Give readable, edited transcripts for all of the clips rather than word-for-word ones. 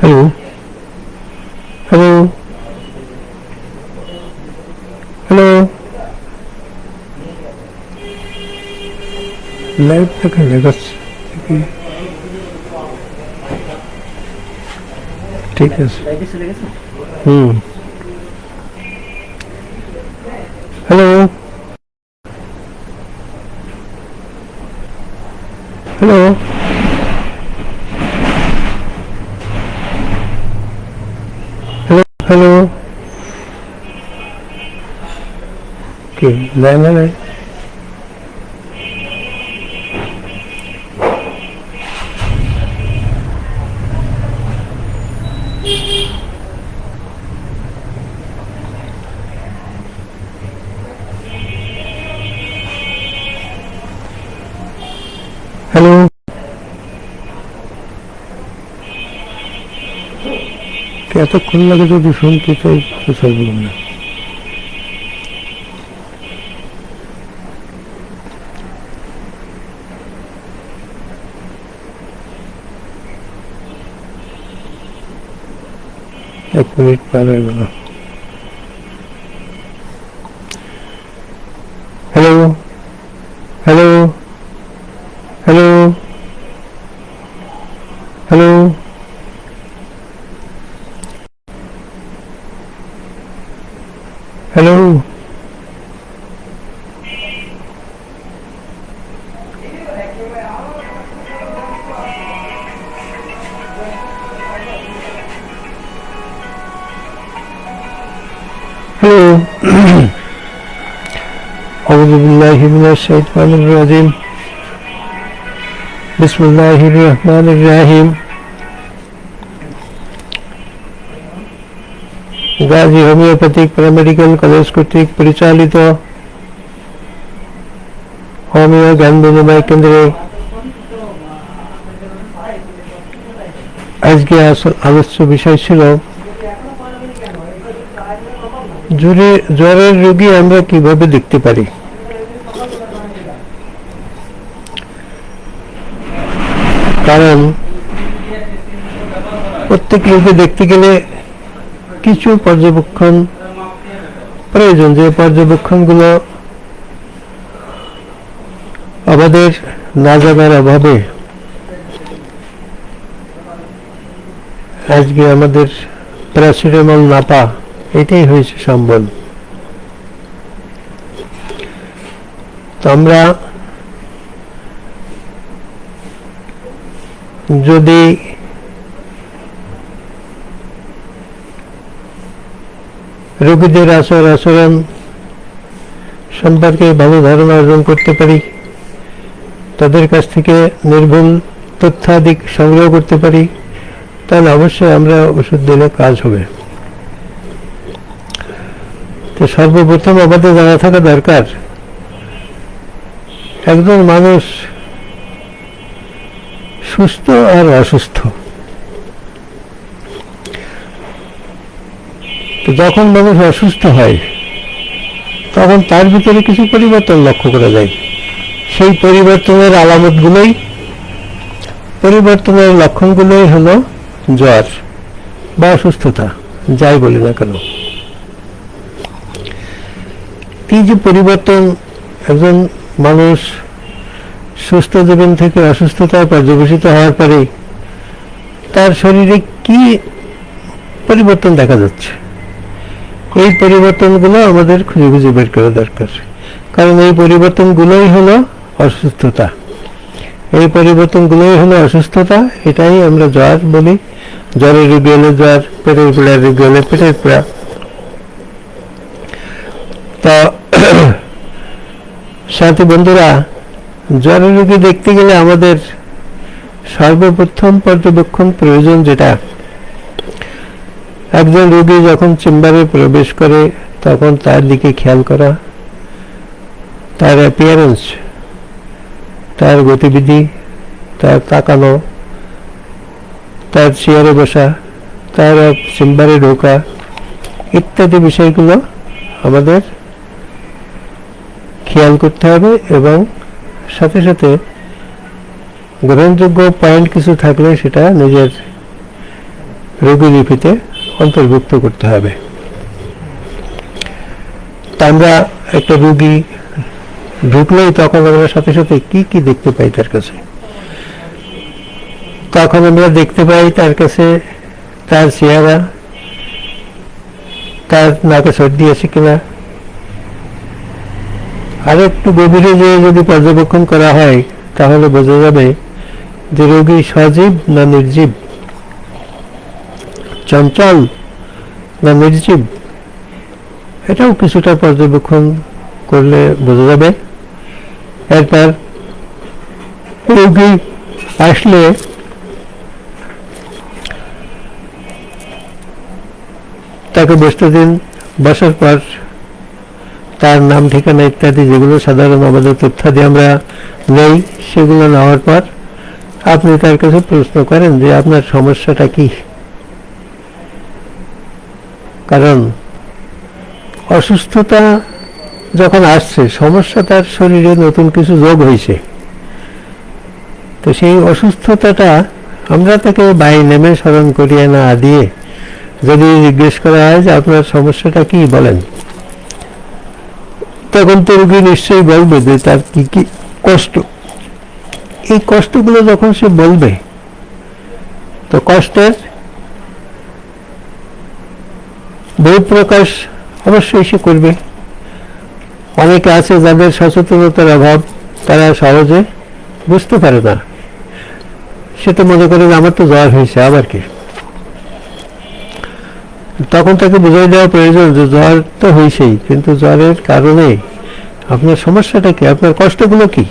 Hello hello hello, live দেখা দেখাচ্ছে, ঠিক আছে। হ্যালো হ্যালো হ্যালো হ্যালো, কি লাইন নাই? হ্যালো, এতক্ষণ লাগে যদি শুনতে চাই তো বলুন না। এক মিনিট পার হয়ে গেল। Hello hello hello hello hello, hello. আউযু বিল্লাহি মিনাশ শাইতানির রাজিম। বিসমিল্লাহির রহমানির রহিম। গাজী হোমিওপ্যাথিক প্যারামেডিক্যাল কলেজ কর্তৃক পরিচালিত হোমিও জ্ঞান বিনিময় কেন্দ্রে আজকে আলোচ্য বিষয় ছিল জ্বরের রোগী আমরা কিভাবে দেখতে পারি। কারণ প্রত্যেক রোগী দেখতে গেলে কিছু পর্যবেক্ষণ প্রয়োজন, যে পর্যবেক্ষণগুলো আমাদের না জানার অভাবে আজকে আমাদের প্যারাসিটামল না পা এটাই হয়েছে সম্বল। তো আমরা যদি রোগীদের আচরণ সম্পর্কে ভালো ধারণা অর্জন করতে পারি, তাদের কাছ থেকে নির্ভুল তথ্যাদি সংগ্রহ করতে পারি, তাহলে অবশ্যই আমরা ওষুধ দিলে কাজ হবে। তো সর্বপ্রথম আমাদের জানা থাকা দরকার একজন মানুষ সুস্থ আর অসুস্থ। তো যখন মানুষ অসুস্থ হয় তখন তার ভিতরে কিছু পরিবর্তন লক্ষ্য করা যায়। সেই পরিবর্তনের আলামতগুলোই, পরিবর্তনের লক্ষণগুলোই হলো জ্বর বা অসুস্থতা, যাই বলি না কেন। এই যে পরিবর্তন, একজন মানুষ সুস্থ জীবন থেকে অসুস্থতায় পর্যবেসিত হওয়ার পরে তার শরীরে কি পরিবর্তন দেখা যাচ্ছে, এই পরিবর্তনগুলো আমাদের খুঁজে খুঁজে বের করা দরকার। কারণ এই পরিবর্তনগুলোই হলো অসুস্থতা, এই পরিবর্তনগুলোই হলো অসুস্থতা। এটাই আমরা জ্বর বলি। জ্বরের রোগী হলে জ্বর, পেটের পীড়ার রোগী হলে পেটের পীড়া। তো সাথী বন্ধুরা, জ্বরের রোগী দেখতে গেলে আমাদের সর্বপ্রথম পর্যবেক্ষণ প্রয়োজন, যেটা একজন রোগী যখন চেম্বারে প্রবেশ করে তখন তার দিকে খেয়াল করা, তার অ্যাপিয়ারেন্স, তার গতিবিধি, তার তাকানো, তার চেয়ারে বসা, তার চেম্বারে ঢোকা ইত্যাদি বিষয়গুলো আমাদের খেয়াল করতে হবে। এবং সাথে সাথে গ্রহণযোগ্য পয়েন্ট কিছু থাকলে সেটা নিজের রোগী লিপিতে অন্তর্ভুক্ত করতে হবে। তা আমরা একটা রোগী ঢুকলেই তখন আমরা সাথে সাথে কি কি দেখতে পাই তার কাছে? তখন আমরা দেখতে পাই তার কাছে তার চেহারা, তার নাকে সর্দি আছে কিনা, আর একটু গভীরে যেয়ে যদি পর্যবেক্ষণ করা হয় তাহলে বোঝা যাবে যে রোগী সজীব না নির্জীব, চঞ্চল না নির্জীব। এটাও কিছুটা পর্যবেক্ষণ করলে বোঝা যাবে। এরপর রোগী আসলে তাকে বসতে দিন। বসার পর তার নাম, ঠিকানা ইত্যাদি যেগুলো সাধারণ আমাদের তথ্যাদি আমরা নেই, সেগুলো নেওয়ার পর আপনি তার কাছে প্রশ্ন করেন যে আপনার সমস্যাটা কি। কারণ অসুস্থতা যখন আসছে, সমস্যা তার শরীরে নতুন কিছু যোগ হয়েছে, তো সেই অসুস্থতাটা আমরা তাকে বাই নেমে স্মরণ করিয়ে না দিয়ে যদি জিজ্ঞেস করা হয় যে আপনার সমস্যাটা কি বলেন, তখন তো রোগী নিশ্চয়ই বলবে যে তার কি কি কষ্ট। এই কষ্টগুলো যখন সে বলবে, তো কষ্টের বহু প্রকাশ অবশ্যই সে করবে। অনেকে আছে যাদের সচেতনতার অভাব, তারা সহজে বুঝতে পারে না। সে তো মনে করে আমার তো জ্বর হয়েছে, আবার কি। তখন তাকে বুঝিয়ে দেওয়া প্রয়োজন যে জ্বর তো হয়েছেই, কিন্তু জ্বরের কারণে আপনার সমস্যাটা কি, আপনার কষ্টগুলো কি,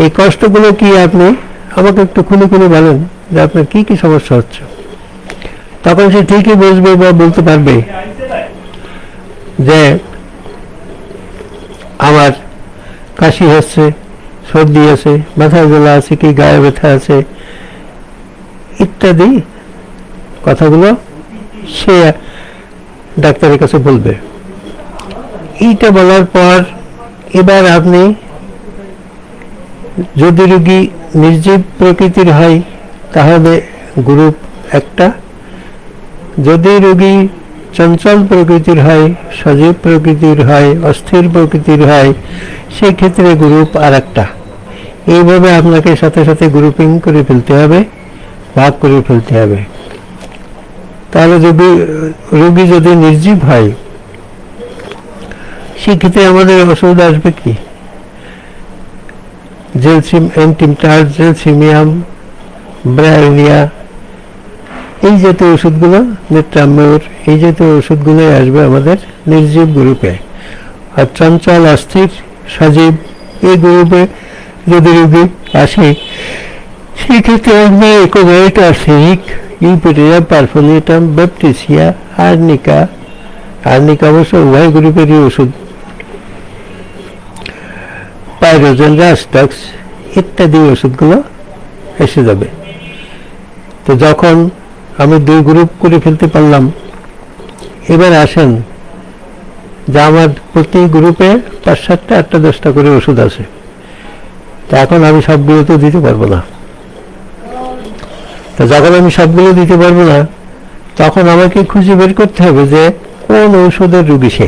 এই কষ্টগুলো কি আপনি আমাকে একটু খুলে খুলে বলেন যে আপনার কি কি সমস্যা হচ্ছে। তখন সে ঠিকই বুঝবে বা বলতে পারবে যে আমার কাশি হচ্ছে, সর্দি আছে, মাথায় জ্বালা আছে, কি গায়ে ব্যথা আছে ইত্যাদি কথাগুলো সে ডাক্তারের কাছে বলবে। এইটা বলার পর এবার আপনি যদি রোগী নির্জীব প্রকৃতির হয় তাহলে গ্রুপ একটা, যদি রোগী চঞ্চল প্রকৃতির হয়, সজীব প্রকৃতির হয়, অস্থির প্রকৃতির হয়, সেই ক্ষেত্রে গ্রুপ আর একটা। এইভাবে আপনাকে সাথে সাথে গ্রুপিং করে ফেলতে হবে, ভাগ করে ফেলতে হবে। তাহলে যদি রোগী যদি নির্জীব হয়, সেক্ষেত্রে আমাদের ওষুধ আসবে কি? জেলসিমিয়াম, ব্রায়োনিয়া, এই জাতীয় ওষুধগুলো, নেট্রামের, এই জাতীয় ওষুধগুলো আসবে আমাদের নির্জীব গ্রুপে। আর চঞ্চল, অস্থির, সজীব এই গ্রুপে যদি রোগী আসে, সেক্ষেত্রে আমরা aconite, arsenic, eupatorium, perfoliatum, baptisia, arnica, arnica অবশ্য উভয় গ্রুপেরই ওষুধ, পাইরোজেন, রাস্টাক্স ইত্যাদি ওষুধগুলো এসে যাবে। তো যখন আমি 2 গ্রুপ করে ফেলতে পারলাম, এবার আসেন যে আমার প্রতি গ্রুপে 5, 7টা, 8টা, 10টা করে ওষুধ আছে। তা এখন আমি সবগুলো তো দিতে পারবো না। তো যখন আমি সবগুলো দিতে পারবো না, তখন আমাকে খুঁজে বের করতে হবে যে কোন ঔষধের রোগী সে।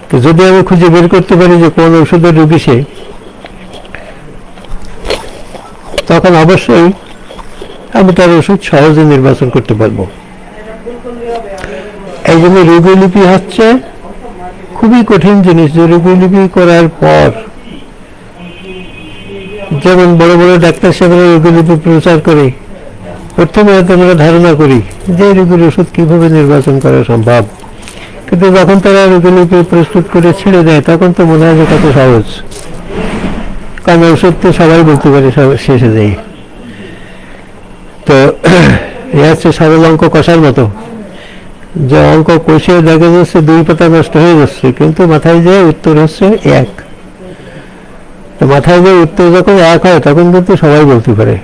তো যদি আমি খুঁজে বের করতে পারি যে কোন ঔষধের রোগী সে, তখন অবশ্যই আমি তার ওষুধ সহজে নির্বাচন করতে পারবো। এই জন্য রোগীলিপি হচ্ছে খুবই কঠিন জিনিস। যে রোগীলিপি করার পর, যেমন বড় বড় ডাক্তার সাহেবরা রোগীলিপি প্রচার করে, প্রথমে আমরা ধারণা করি যে রোগীর ওষুধ কিভাবে নির্বাচন করা সম্ভব, কিন্তু যখন তারা রোগীলিপি প্রস্তুত করে ছেড়ে দেয়, তখন তো মনে হয় যে কত সহজ, কারণ ওষুধ তো সবাই বলতে পারে শেষে দেয়। তো এ হচ্ছে সরল অঙ্ক কষার মতো, যে অঙ্ক কষে দেখা যাচ্ছে 2 পাতা নষ্ট হয়ে যাচ্ছে, কিন্তু মাথায় যে উত্তর হচ্ছে 1। তো মাথায় যে উত্তর যখন 1 হয়, তখন কিন্তু সবাই বলতে পারে,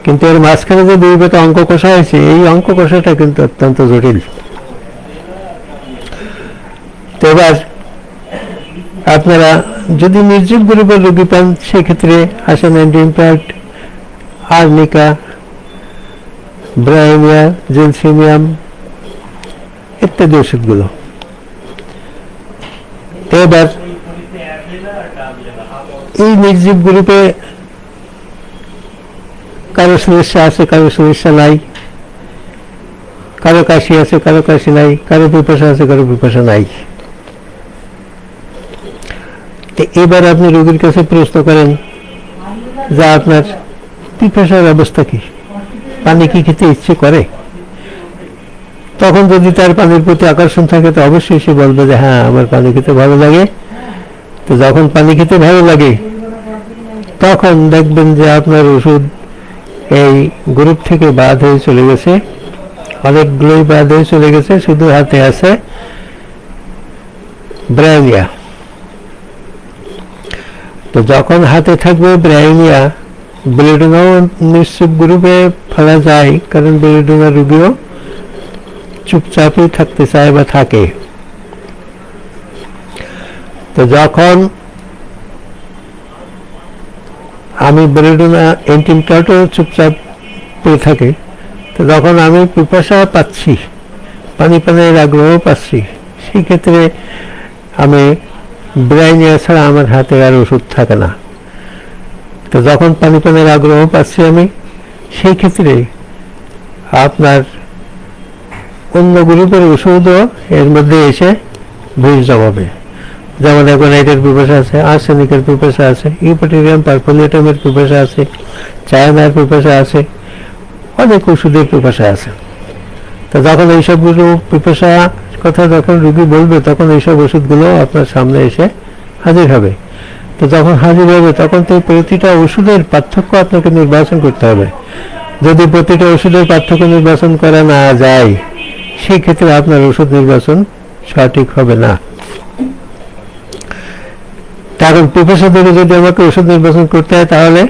কিন্তু এর মাঝখানে যে 2 পাতা অঙ্ক কষা হয়েছে, এই অঙ্ক কষাটা কিন্তু অত্যন্ত জটিল। তো এবার আপনারা যদি নির্জীব গ্রুপের রোগী পান, সেক্ষেত্রে আসেন অ্যান্টিইনফ্ল্যামেটরি, আর্নিকা, ব্রায়োনিয়া, জেলসিমিয়াম ইত্যাদি ওষুধগুলো। এবার এই নির্জীব গ্রুপে কারো সমস্যা আছে, কারো সমস্যা নাই, কারো কাশি আছে, কারো কাশি নাই, কারো পিপাসা আছে, কারো পিপাসা নাই। এবার আপনি রোগীর কাছে প্রশ্ন করেন যে আপনার পিপাসার অবস্থা কি, পানি কি খেতে ইচ্ছে করে? তখন যদি তার পানির প্রতি আকর্ষণ থাকে তো অবশ্যই সে বলবে যে হ্যাঁ আমার পানি খেতে ভালো লাগে। তো যখন পানি খেতে ভালো লাগে তখন দেখবেন যে আপনার ওষুধ এই গ্রুপ থেকে বাদ হয়ে চলে গেছে, অনেকগুলোই বাদ হয়ে চলে গেছে, শুধু হাতে আছে ব্রায়োনিয়া। তো যখন হাতে থাকবে ব্রায়োনিয়া, বেলেডোনাও নিশ্চিত গ্রুপে ফেলা যায়, কারণ বেলেডোনা রোগীও চুপচাপই থাকতে চায় বা থাকে। তো যখন আমি বেলেডোনা এন্টিমটাও চুপচাপ পড়ে থাকে, তো যখন আমি পিপাসা পাচ্ছি, পানি পানের আগ্রহ পাচ্ছি, সেই ক্ষেত্রে আমি ব্রায়োনিয়া ছাড়া আমার হাতে আর ওষুধ থাকে না। তো যখন পানি পানের আগ্রহ পাচ্ছি আমি, সেই ক্ষেত্রে আপনার অন্য গ্রুপের ওষুধও এর মধ্যে এসে ভিড় জমাবে। যেমন অ্যাগোনাইটের পিপাসা আছে, আর্সেনিকের পিপাসা আছে, ইউপোটেরিয়াম পারফোলিয়েটামের পিপাসা আছে, চায়নার পিপাসা আছে, অনেক ওষুধের পিপাসা আছে। তো যখন এইসবগুলো পিপাসা কথা যখন রোগী বলবে, তখন এইসব ওষুধগুলো আপনার সামনে এসে হাজির হবে। তো যখন হাজির হবে তখন তো প্রতিটা ওষুধের পার্থক্য আপনাকে নির্বাচন করতে হবে। যদি প্রতিটা ওষুধের পার্থক্য নির্বাচন করা না যায়, সেই ক্ষেত্রে আপনার ওষুধ নির্বাচন সঠিক হবে না। কারণ পিপাসা থেকে যদি আমাকে ওষুধ নির্বাচন করতে হয়, তাহলে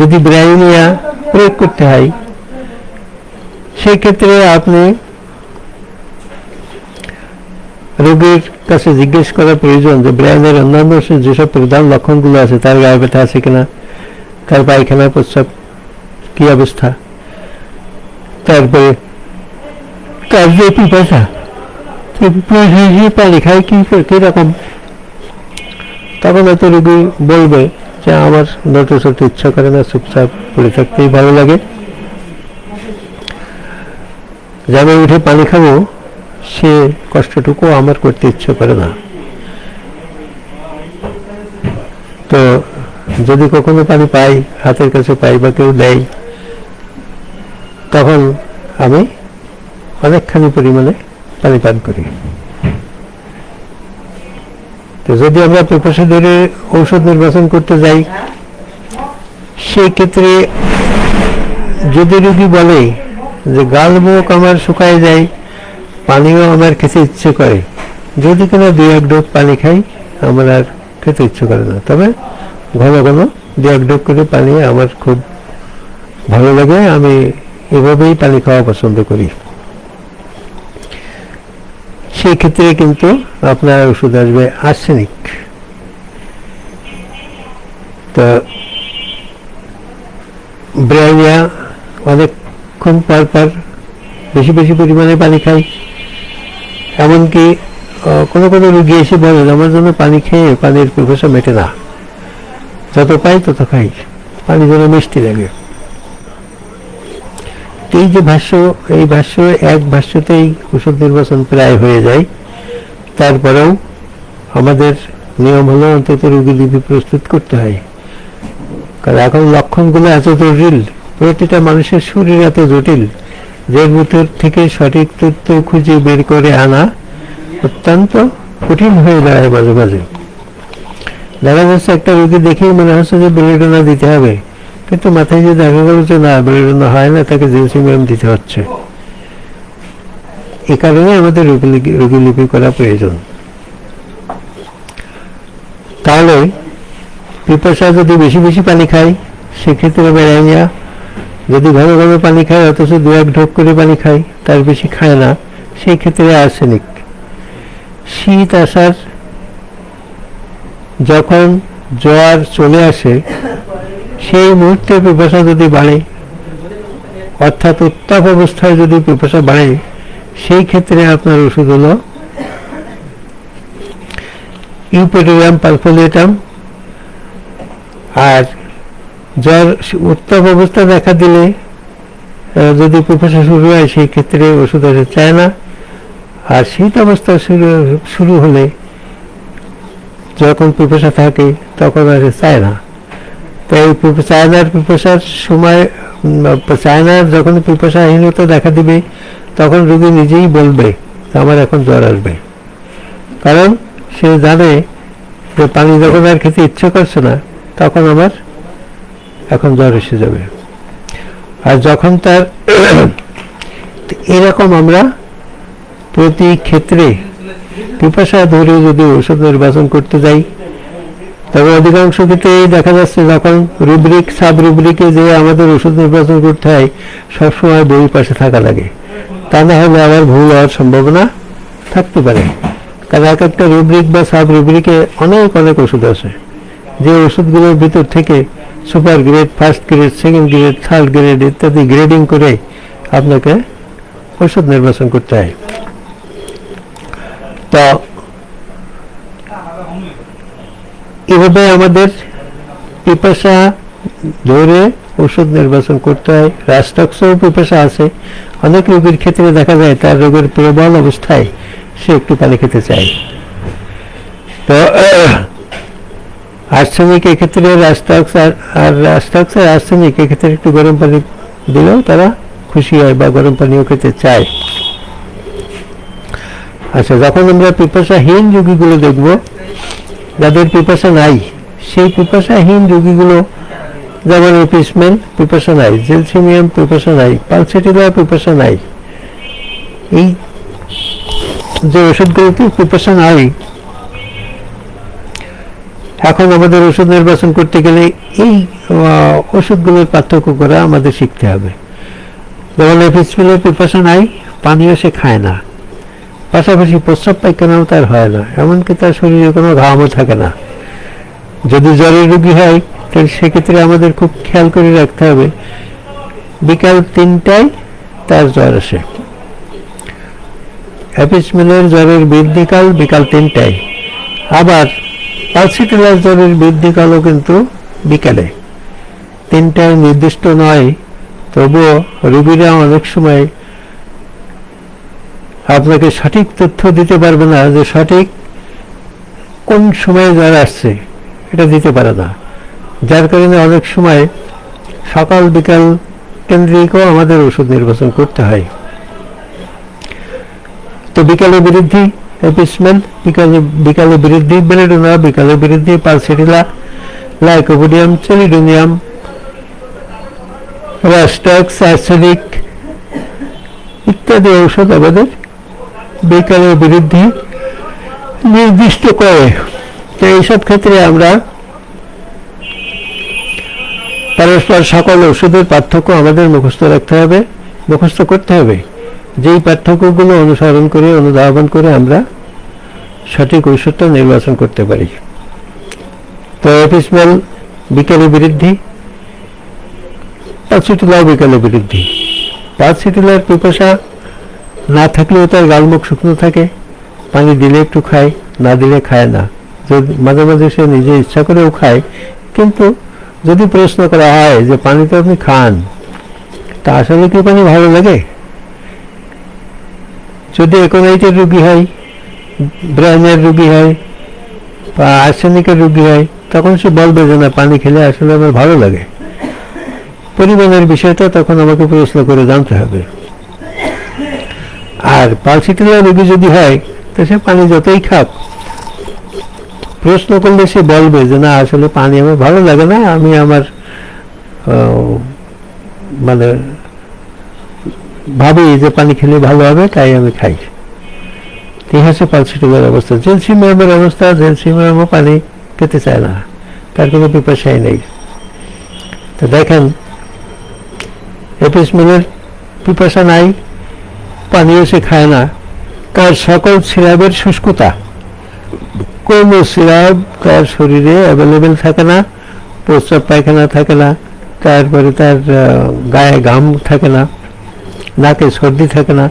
যদি ব্রায়োনিয়া প্রয়োগ করতে হয়, সেই ক্ষেত্রে আপনি রোগীর কাছে জিজ্ঞেস করা প্রয়োজন যে ব্রায়োনিয়ার অন্যান্য যেসব প্রধান লক্ষণগুলো আছে, তার গায়ে ব্যথা আছে কিনা, তার পায়খানা প্রস্রাব কি অবস্থা, তারপরে তার যে পিপাসা, পানি খায় কিরকম। তখন হয়তো রোগী বলবে যে আমার নট চলতে ইচ্ছা করে না, চুপচাপ পড়ে থাকতেই ভালো লাগে, যাবে উঠে পানি খাবো সে কষ্টটুকু আমার করতে ইচ্ছে করে না। তো যদি কখনো পানি পাই, হাতের কাছে পাই বা কেউ দেয়, তখন আমি অনেকখানি পরিমাণে পানি পান করি। তো যদি আমরা পিপাসা ধরে ঔষধ নির্বাচন করতে যাই, সেই ক্ষেত্রে যদি রোগী বলে যে গাল মুখ আমার শুকায় যায়, পানিও আমার খেতে ইচ্ছে করে, যদি কিনা 2-1 ঢোক পানি খাই আমার আর খেতে ইচ্ছে করে না, তবে ঘন ঘন 2-1 ঢোক করে পানি আমার খুব ভালো লাগে, আমি এভাবেই পানি খাওয়া পছন্দ করি, সেই ক্ষেত্রে কিন্তু আপনার ওষুধ আসবে আর্সেনিক। তো ব্রায়োনিয়া অনেকক্ষণ পর পর বেশি বেশি পরিমাণে পানি খাই। এমনকি কোনো কোনো রোগী এসে বলেন আমার জন্য পানি খেয়ে পানির পিপাসা মেটে না, যত পাই তত খাই, পানি যেন মিষ্টি লাগে। এই যে ভাষ্য, এই ভাষ্য এক ভাষ্যতেই ওষুধ নির্বাচন প্রায় হয়ে যায়। তারপরেও আমাদের নিয়ম হলো অন্তত রোগী লিপি প্রস্তুত করতে হয়, কারণ এখন লক্ষণগুলো এত জটিল, প্রতিটা মানুষের শরীর এত জটিল, যে ভিতর থেকে সঠিক তথ্য খুঁজে বের করে আনা অত্যন্ত কঠিন হয়ে দাঁড়ায়। মাঝে মাঝে দেখা যাচ্ছে একটা রোগী দেখেই মনে হচ্ছে যে বেলেডোনা দিতে হবে, কিন্তু মাথায় যে দেখা গেল যে না বেলেডোনা হয় না, তাকে জেলসিমিয়াম দিতে হচ্ছে। এ কারণে আমাদের রোগী লিপি করা প্রয়োজন। তাহলে পিপাসা যদি বেশি বেশি পানি খাই সেক্ষেত্রে ব্রায়োনিয়া, যদি ঘন ঘন পানি খায় অথচ 2-1 ঢোক করে পানি খায়, তার বেশি খায় না, সেই ক্ষেত্রে আর্সেনিক। শীত আসার যখন জ্বর চলে আসে সেই মুহূর্তে পিপাসা যদি বাড়ে, অর্থাৎ উত্তাপ অবস্থায় যদি পিপাসা বাড়ে, সেই ক্ষেত্রে আপনার ওষুধ হলো ইউপেটোরিয়াম পালফোলিয়েটাম। আর জ্বর উত্তাপ অবস্থা দেখা দিলে যদি পিপাসা শুরু হয়, সেই ক্ষেত্রে ওষুধ আসে চায় না। আর শীত অবস্থা শুরু হলে, যখন পিপাসা থাকে তখন আসে চায় না। তাই চায়নার পিপাসার সময়, চায়নার যখন পিপাসাহীনতা দেখা দিবে, তখন রোগী নিজেই বলবে আমার এখন জ্বর আসবে। কারণ সে জানে যে পানি যখন আর খেতে ইচ্ছে করছে না, তখন আমার এখন জ্বর এসে যাবে। আর যখন তার এরকম আমরা প্রতি ক্ষেত্রে পিপাসা ধরে যদি ওষুধ নির্বাচন করতে যাই, তবে অধিকাংশ ক্ষেত্রেই দেখা যাচ্ছে যখন রুব্রিক সাব রুব্রিকে যে আমাদের ওষুধ নির্বাচন করতে হয়, সবসময় বই পাশে থাকা লাগে। তা না হলে আবার ভুল হওয়ার সম্ভাবনা থাকতে পারে। কারণ এক একটা রুব্রিক বা সাব রুব্রিকে অনেক অনেক ওষুধ আছে, যে ওষুধগুলোর ভিতর থেকে super grade, first grade, second grade, third grade ইত্যাদি গ্রেডিং করে আপনাকে ওষুধ নির্বাচন করতে হয়। তো এভাবে আমাদের পিপাসা ধরে ওষুধ নির্বাচন করতে হয়। রাষ্ট্রাক্সও পিপাসা আছে, অনেক রোগীর ক্ষেত্রে দেখা যায় তার রোগের প্রবল অবস্থায় সে একটু পানি খেতে চায়। তো আর্সেনিক এক্ষেত্রে রাষ্ট্রাক্স আর আর্সেনিক এক্ষেত্রে একটু গরম পানি দিলেও তারা খুশি হয় বা গরম পানিও খেতে চায়। আচ্ছা, যখন আমরা পিপাসাহীন রোগীগুলো দেখব, যাদের পিপাসা নাই, সেই পিপাসাহীন রোগীগুলো যেমন এপিসমেন পিপাসা নাই, জেলসিমিয়াম পিপাসা নাই, পালসেটিলা পিপাসা নাই, এই যে ওষুধগুলোতে পিপাসা নাই, এখন আমাদের ওষুধ নির্বাচন করতে গেলে এই ওষুধগুলোর পার্থক্য করা আমাদের শিখতে হবে। যেমন এপিসমেনের পিপাসা নাই, পানিও সে খায় না, পাশাপাশি প্রস্রাব পায়খানাও তার হয় না, এমনকি তার শরীরে কোনো ঘামও থাকে না। যদি জ্বরের রোগী হয়, তাহলে সেক্ষেত্রে আমাদের খুব খেয়াল করে রাখতে হবে, বিকাল 3টায় তার জ্বর আসে। এপিসমেনের জ্বরের বৃদ্ধিকাল বিকাল 3টায়, আবার পালসেটিলার জ্বরের বৃদ্ধিকালও কিন্তু বিকালে। 3টায় নির্দিষ্ট নয়, তবুও রোগীরা অনেক সময় আপনাকে সঠিক তথ্য দিতে পারবে না, যে সঠিক কোন সময়ে জ্বর আসছে এটা দিতে পারে না। যার কারণে অনেক সময় সকাল বিকাল কেন্দ্রিকও আমাদের ওষুধ নির্বাচন করতে হয়। তো বিকালে বৃদ্ধি এপিসমেন, বিকালে বৃদ্ধি বেলেডোনা, বিকালে বৃদ্ধি pulsatilla, lycopodium, chelidonium, Rhus tox, arsenic ইত্যাদি ঔষধ আমাদের বিকালে বৃদ্ধি নির্দিষ্ট করে। তো এইসব ক্ষেত্রে আমরা পরস্পর সকল ওষুধের পার্থক্য আমাদের মুখস্থ রাখতে হবে, মুখস্থ করতে হবে। যেই পার্থক্যগুলো অনুসরণ করে, অনুধাবন করে আমরা সঠিক ঔষধটা নির্বাচন করতে পারি। তো এপিসমেন বিকালে বৃদ্ধি, পালসেটিলাও বিকালে বৃদ্ধি। পালসেটিলার পিপাসা না থাকলেও তার গালমুখ শুকনো থাকে, পানি দিলে একটু খায়, না দিলে খায় না। মাঝে মাঝে সে নিজে ইচ্ছা করেও খায়, কিন্তু যদি প্রশ্ন করা হয় যে পানি তো আপনি খান, তা আসলে কি পানি ভালো লাগে? যদি একোনাইটের রোগী হয়, ব্রাইনের রোগী হয় বা আর্সেনিকের রোগী হয়, তখন সে বলবে যে না, পানি খেলে আসলে আমার ভালো লাগে। পরিমাণের বিষয়টা তখন আমাকে প্রশ্ন করে জানতে হবে। আর পালসেটিলা রোগী যদি হয়, তো সে পানি যতই খাক, প্রশ্ন করলে সে বলবে যে না, আসলে পানি আমার ভালো লাগে না, আমি আমার মানে ভাবি যে পানি খেলে ভালো হবে, তাই আমি খাই। ঠিক আছে, পালসেটিলার অবস্থা। জেলসিমিয়ামের অবস্থা, জেলসিমিয়ামও পানি খেতে চায় না, তার কোনো পিপাসাই নেই। তো দেখেন, এপিসমেনের পিপাসা নাই, পানিও সে খায় না, তার সকল সিরাপের শুষ্কতা, কোনো সিরাপ তার শরীরে অ্যাভেলেবেল থাকে না, প্রস্রাব পায়খানা থাকে না, তারপরে তার গায়ে ঘাম থাকে না, নাকে সর্দি থাকে না,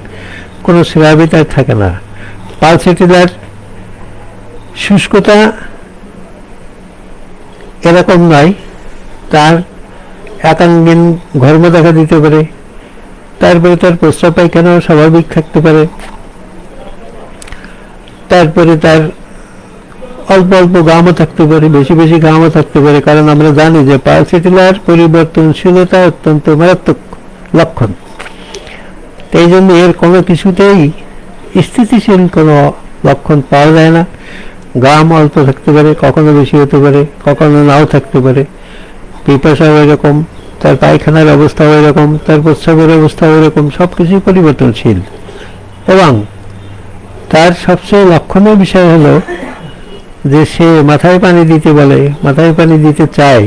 কোনো স্রাবই তার থাকে না। পালসেটিলার শুষ্কতা এরকম নয়, তার একাঙ্গিন ঘর্ম দেখা দিতে পারে, তারপরে তার প্রস্রাব পায়খানাও স্বাভাবিক থাকতে পারে, তারপরে তার অল্প অল্প ঘামও থাকতে পারে, বেশি বেশি ঘামও থাকতে পারে। কারণ আমরা জানি যে পালসেটিলার পরিবর্তনশীলতা অত্যন্ত মারাত্মক লক্ষণ। এই জন্য এর কোনো কিছুতেই স্থিতিশীল কোনো লক্ষণ পাওয়া যায় না। ঘাম অল্প থাকতে পারে, কখনো বেশি হতে পারে, কখনো নাও থাকতে পারে। পিপাসাও এরকম, তার পায়খানার অবস্থাও এরকম, তার প্রস্রাবের অবস্থাও এরকম, সব কিছুই পরিবর্তনশীল। এবং তার সবচেয়ে লক্ষণীয় বিষয় হলো যে সে মাথায় পানি দিতে বলে, মাথায় পানি দিতে চায়,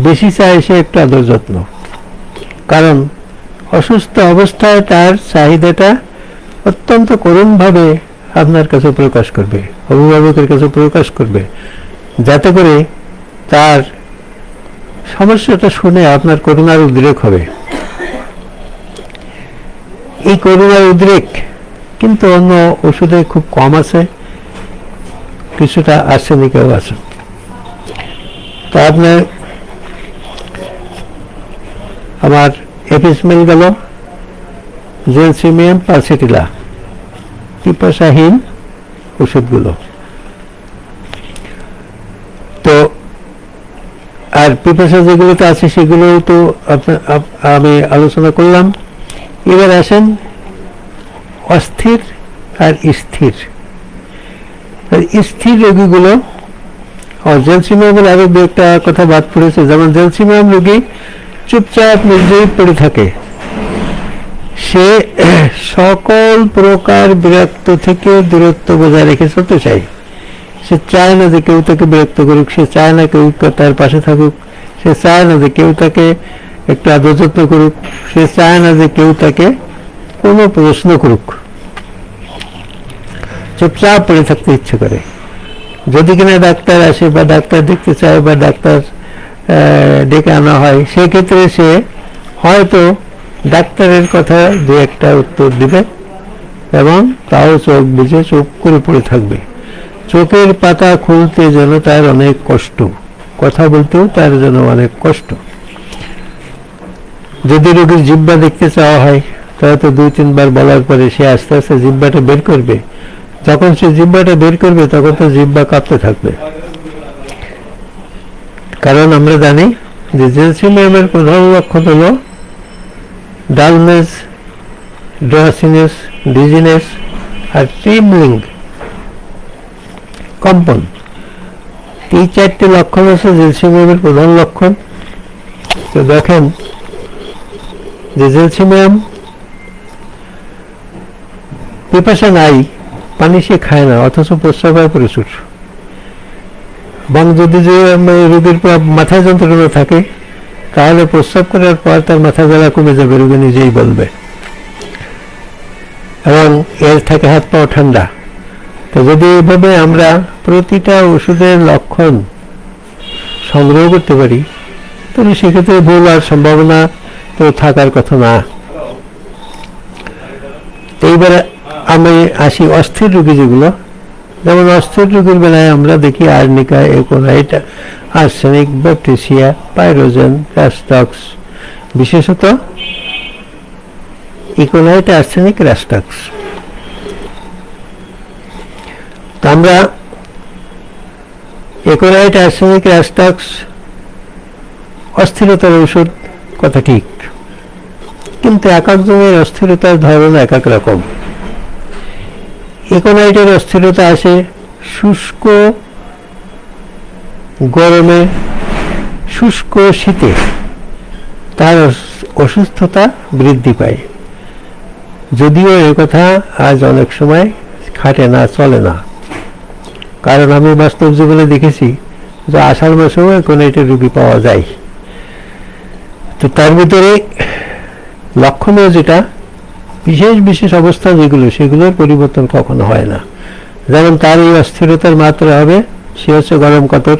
বেশি চায় সে একটু আদর যত্ন। কারণ অসুস্থ অবস্থায় তার চাহিদাটা অত্যন্ত করুণভাবে আপনার কাছে প্রকাশ করবে, অভিভাবকের কাছে প্রকাশ করবে, যাতে করে তার সমস্যাটা শুনে আপনার করুণার উদ্রেক হবে। এই করুণার উদ্রেক কিন্তু অন্য ওষুধে খুব কম আছে, কিছুটা আর্সেনিকেও আছে। তো আপনার আমার এপিসমেল গেল, জেলসিমিয়াম, পালসেটিলা, পিপাসাহীন ওষুধগুলো। তো আর পিপাসা যেগুলোতে আছে সেগুলো তো আমি আলোচনা করলাম। এবার আসেন অস্থির আর স্থির। স্থির রোগীগুলো, জেলসিমিয়ামের আরো দু একটা কথা বাদ পড়েছে। যেমন জেলসিমিয়াম রোগী চুপচাপ নির্জীব পড়ে থাকে, সে সকল প্রকার বিরক্ত থেকে দূরত্ব বজায় রেখে চলতে চায়। সে চায় না যে কেউ তাকে বিরক্ত করুক, সে চায় না কেউ তার পাশে থাকুক, সে চায় না যে কেউ তাকে একটু আদর যত্ন করুক, সে চায় না যে কেউ তাকে কোনো প্রশ্ন করুক, চুপচাপ পড়ে থাকতে ইচ্ছে করে। যদি কিনা ডাক্তার আসে বা ডাক্তার দেখতে চায় বা ডাক্তার ডেকে আনা হয়, সেক্ষেত্রে সে হয়তো ডাক্তারের কথা দু একটা উত্তর দিবে এবং তাও চোখ বুঝে চুপ করে পড়ে থাকবে। চোখের পাতা খুলতে যেন তার অনেক কষ্ট, কথা বলতেও তার যেন অনেক কষ্ট। যদি রোগীর জিহ্বা দেখতে চাওয়া হয়, তাহলে তো 2-3 বার বলার পরে সে আস্তে আস্তে জিহ্বাটা বের করবে। যখন সে জিহ্বাটা বের করবে তখন তো জিহ্বা কাঁপতে থাকবে। কারণ আমরা জানি যে জেলসিমিয়ামের প্রধান লক্ষণ হলো ডালনেস, ড্রাসিনেস, ডিজিনেস আর ট্রিমলিং, কম্পন। এই 4টি লক্ষণ আছে জেলসিমিয়ামের প্রধান লক্ষণ। তো দেখেন যে জেলসিমিয়াম পিপাসা নাই, পানি সে খায় না, অথচ প্রস্রাব হয় প্রচুর। এবং যদি যে রোগীর মাথায় যন্ত্রণা থাকে, তাহলে প্রস্রাব করার পর তার মাথা জ্বালা কমে যাবে, রোগী নিজেই বলবে। এবং এর থাকে হাত পাও ঠান্ডা। তো যদি এভাবে আমরা প্রতিটা ওষুধের লক্ষণ সংগ্রহ করতে পারি, তাহলে সেক্ষেত্রে ভুল আর সম্ভাবনা তো থাকার কথা না। এইবারে আমি আসি অস্থির রোগী যেগুলো। যেমন অস্থির রোগীর বেলায় আমরা দেখি arnica, aconite, arsenic, bacteria, pyrogen, rhus tox, বিশেষত ইকোনাইট, আর্সেনিক, রাস্টক্স। আমরা একোনাইট, আর্সেনিক, রাস্টক্স অস্থিরতার ঔষধ, কথা ঠিক, কিন্তু এক একজনের অস্থিরতার ধরন এক এক রকম। একোনাইটের অস্থিরতা আসে শুষ্ক গরমে, শুষ্ক শীতে তার অসুস্থতা বৃদ্ধি পায়। যদিও একথা আজ অনেক সময় খাটে না, চলে না। কারণ আমি বাস্তব জীবনে দেখেছি যে আষাঢ় মাসেও একোনাইটের রোগী পাওয়া যায়। তো তার ভিতরে লক্ষণীয় যেটা, বিশেষ বিশেষ অবস্থা যেগুলো, সেগুলোর পরিবর্তন কখনো হয় না। যেমন তার এই অস্থিরতার মাত্রা হবে, সে হচ্ছে গরম কাতর,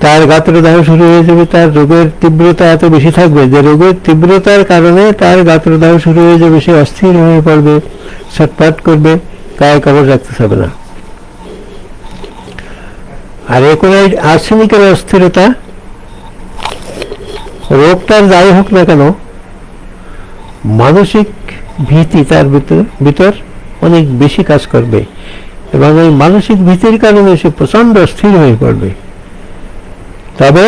তার গাত্রদাহ শুরু হয়ে যাবে, তার রোগের তীব্রতা এত বেশি থাকবে যে রোগের তীব্রতার কারণে তার গাত্রদাহ শুরু হয়ে যাবে, সে অস্থির হয়ে পড়বে, ছটফট করবে, গায়ে কাপড় রাখতে হবে না। আর একনাইট আর্সেনিকের অস্থিরতা, রোগটার যাই হোক না কেন, মানসিক ভীতি তার ভিতর অনেক বেশি কাজ করবে এবং এই মানসিক ভীতির কারণে সে প্রচন্ড স্থির হয়ে পড়বে। তবে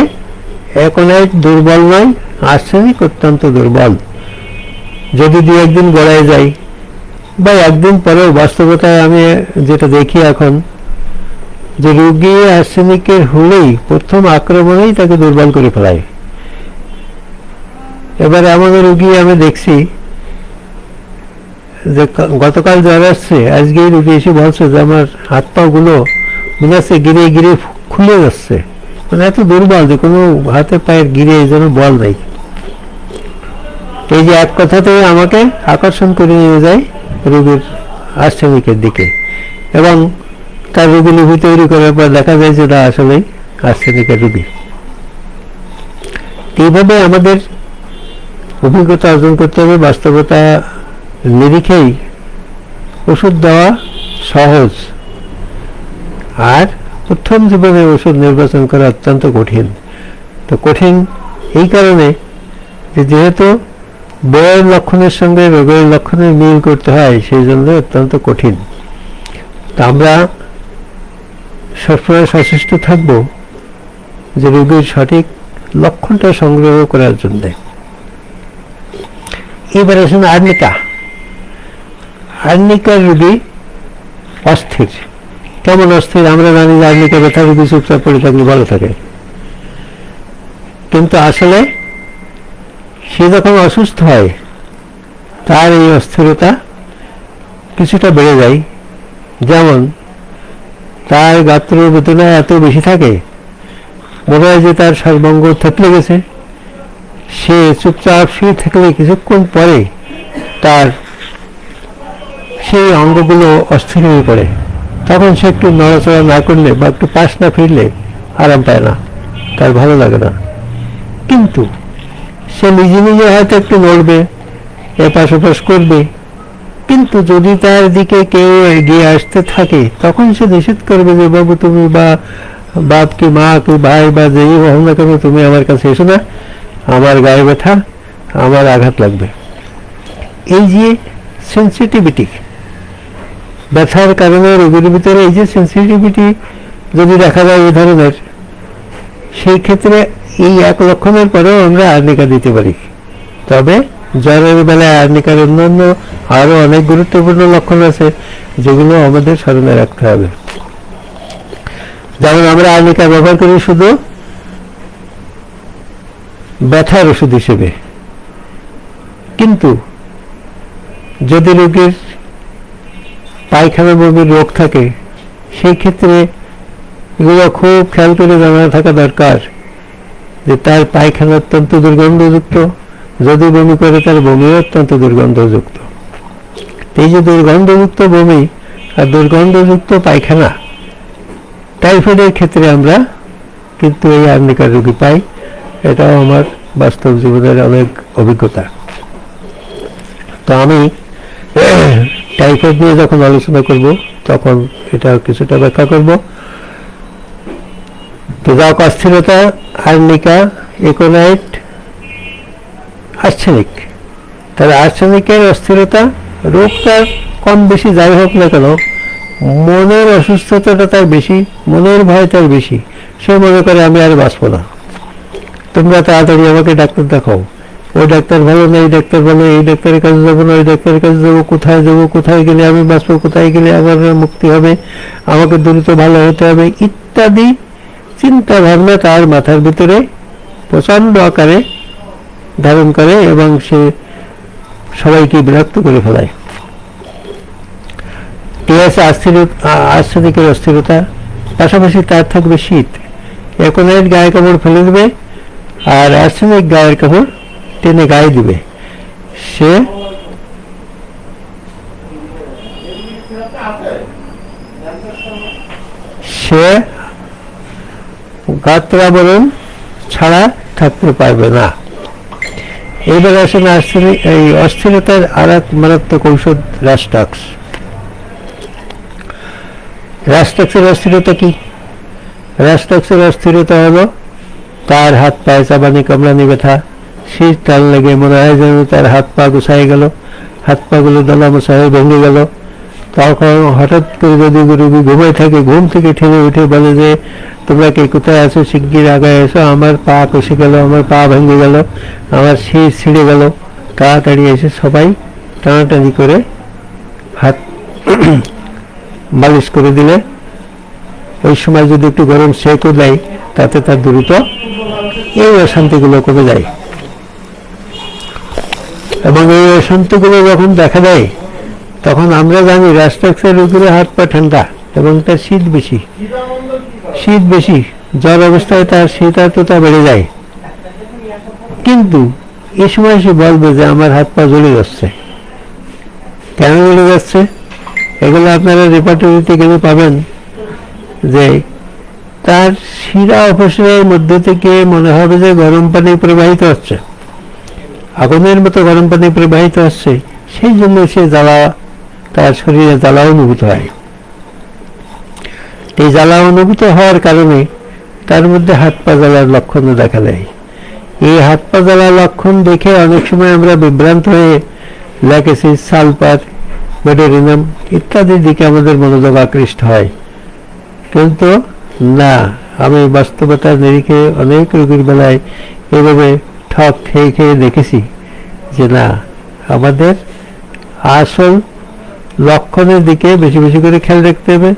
একনাইট দুর্বল নয়, আর্সেনিক অত্যন্ত দুর্বল। যদি দু একদিন গড়ায় যায় বা একদিন পরেও, বাস্তবতায় আমি যেটা দেখি এখন, যে রোগী আর্সেনিকের হলেই প্রথম আক্রমণেই তাকে দুর্বল করে ফেলায়। এবার এমন রোগী আমি দেখছি যে গতকাল জ্বর আসছে, আজকেই রোগী এসে বলছে যে আমার হাত পা গুলো মনে হচ্ছে গিরে গিরে খুলে যাচ্ছে, মানে এত দুর্বল যে কোনো হাতে পায়ের গিরে যেন বল নেই। এই যে এক কথাতে আমাকে আকর্ষণ করে নিয়ে যায় রোগীর আর্সেনিকের দিকে, এবং তার রোগীলিপি তৈরি করার পর দেখা যায় যে না, আসলেই আর্সেনিকের রোগী। এইভাবে আমাদের অভিজ্ঞতা অর্জন করতে হবে। বাস্তবতা নিরিখেই ওষুধ দেওয়া সহজ, আর প্রথম জীবনে ওষুধ নির্বাচন করা অত্যন্ত কঠিন। তো কঠিন এই কারণে যে যেহেতু বইয়ের লক্ষণের সঙ্গে রোগের লক্ষণের মিল করতে হয়, সেই জন্য অত্যন্ত কঠিন। তা আমরা সবসময় সচেষ্ট থাকব যে রোগীর সঠিক লক্ষণটা সংগ্রহ করার জন্য। এবার আসুন আর্নিকা। আর্নিকার রোগী অস্থির। কেমন অস্থির? আমরা জানি যে আর্নিকা ব্যথা রোগী চুপচাপ পড়ে থাকলে ভালো থাকে, কিন্তু আসলে সে যখন অসুস্থ হয় তার এই অস্থিরতা কিছুটা বেড়ে যায়। যেমন তার গাত্র বেদনা এত বেশি থাকে, মনে হয় যে তার সর্বাঙ্গ থেতলে গেছে। সে চুপচাপ শুয়ে থাকলে কিছুক্ষণ পরে তার সেই অঙ্গগুলো অস্থির হয়ে পড়ে। তখন সে একটু নড়াচড়া না করলে বা একটু পাশ না ফিরলে আরাম পায় না, তার ভালো লাগে না। কিন্তু সে নিজে নিজে হয়তো একটু নড়বে, এপাশ ওপাশ করবে, কিন্তু যদি তার দিকে কেউ এগিয়ে আসতে থাকে তখন সে নিষেধ করবে যে বাবু তুমি, বা বাপ কি মা কি ভাই বা যেই হোক না কেন, তুমি আমার কাছে এসো না, আমার গায়ে ব্যথা, আমার আঘাত লাগবে। এই যে সেন্সিটিভিটি, ব্যথার কারণে রোগীর ভিতরে এই যে সেন্সিটিভিটি যদি দেখা যায় এই ধরনের, সেই ক্ষেত্রে এই এক লক্ষণের পরেও আমরা আর্নিকা দিতে পারি। তবে জ্বরের বেলায় আর্নিকার অন্যান্য আরো অনেক গুরুত্বপূর্ণ লক্ষণ আছে যেগুলো আমাদের স্মরণে রাখতে হবে। যেমন আমরা আর্নিকা ব্যবহার করি শুধু ব্যথার ওষুধ হিসেবে, কিন্তু যদি রোগীর পায়খানা বমির রোগ থাকে সেই ক্ষেত্রে এগুলো খুব খেয়াল করে জানা থাকা দরকার যে তার পায়খানা অত্যন্ত দুর্গন্ধযুক্ত, যদি বমি করে তার বমিও অত্যন্ত দুর্গন্ধযুক্ত। এই যে দুর্গন্ধযুক্ত বমি আর দুর্গন্ধযুক্ত পায়খানা, টাইফয়েডের ক্ষেত্রে আমরা কিন্তু এই আর্নিকার রোগী পাই। এটাও আমার বাস্তব জীবনের অনেক অভিজ্ঞতা। তো আমি টাইফয়েড নিয়ে যখন আলোচনা করব তখন এটা কিছুটা ব্যাখ্যা করব। তো যাক, অস্থিরতা, আর্নিকা, একনাইট, আর্সেনিক। তাহলে আর্সেনিকের অস্থিরতা, রোগটা কম বেশি যাই হোক না কেন, মনের অসুস্থতাটা তার বেশি, মনের ভয় তার বেশি। সে মনে করে আমি আর বাঁচবো না, তোমরা তাড়াতাড়ি আমাকে ডাক্তার দেখাও, ওই ডাক্তার ভালো না, এই ডাক্তার ভালো, এই ডাক্তারের কাছে যাবো না, ওই ডাক্তারের কাছে যাবো, কোথায় যাবো, কোথায় গেলে আমি বাঁচবো, কোথায় গেলে আমার মুক্তি হবে, আমাকে দ্রুত ভালো হতে হবে, ইত্যাদি চিন্তা ভাবনা তার মাথার ভিতরে প্রচন্ড আকারে ধারণ করে এবং সে সবাইকে বিরক্ত করে ফেলায়। ঠিক আছে, আর্সেনিকের অস্থিরতা, পাশাপাশি তার থাকবে শীত। একনাইট গায়ে কাপড় ফেলে দেবে আর আর্সেনিক গায়ের কাপড় টেনে গায়ে দিবে। সে গাত্রাবরণ ছাড়া থাকতে পারবে না। এবার আসেন এই অস্থিরতার আর এক মারাত্মক ঔষধ, রাস্টাক্স। রাস্টাক্সের অস্থিরতা কি? রাস্টাক্সের অস্থিরতা হলো তার হাত পায়ে চাবানি কামড়ানি ব্যথা, শীত টান লেগে মনে হয় যেন তার হাত পা গুছাই গেল, হাত পা গুলো দলা মশা হয়ে ভেঙে গেল। তখন হঠাৎ করে যদি রোগী ঘুমায় থাকে, ঘুম থেকে ঠেলে উঠে বলে যে তোমরা কে কোথায় আছো, শিগগির আগায় এসো, আমার পা কষে গেল, আমার পা ভেঙে গেল, আমার শীত ছিঁড়ে গেল, তাড়াতাড়ি এসে সবাই টানাটানি করে হাত মালিশ করে দিলে, ওই সময় যদি একটু গরম সেঁকও দেয়, তাতে তার দ্রুত এই অশান্তিগুলো কমে যায়। এবং এই অশান্তিগুলো যখন দেখা দেয় তখন আমরা জানি রাস্টাক্সের রোগীর হাত পা ঠান্ডা এবং তার শীত বেশি, জ্বর অবস্থায় তার শীতার্ততা বেড়ে যায়। কিন্তু এই সময় সে বলবে যে আমার হাত পা জ্বলে যাচ্ছে। কেন জ্বলে যাচ্ছে? এগুলো আপনারা রেপার্টরিতে গেলে পাবেন যে তার শিরা উপশিরার মধ্যে থেকে মনে হবে যে গরম পানি প্রবাহিত হচ্ছে, আগুনের মতো গরম পানি প্রবাহিত হচ্ছে, সেই জন্য সে জ্বালা, তার শরীরে জ্বালা অনুভূত হয়। এই জ্বালা অনুভূত হওয়ার কারণে তার মধ্যে হাত পা জ্বালার লক্ষণও দেখা দেয়। এই হাত পা জ্বালার লক্ষণ দেখে অনেক সময় আমরা বিভ্রান্ত হয়ে ল্যাকেসিস, সালফার, মেডোরিনাম ইত্যাদির দিকে আমাদের মনোযোগ আকৃষ্ট হয়। কিন্তু না, আমি বাস্তবতার নিরিখে অনেক রোগীর বেলায় এভাবে ঠক খেয়ে খেয়ে দেখেছি যে না, আমাদের আসল লক্ষণের দিকে বেশি বেশি করে খেয়াল রাখতে হবে।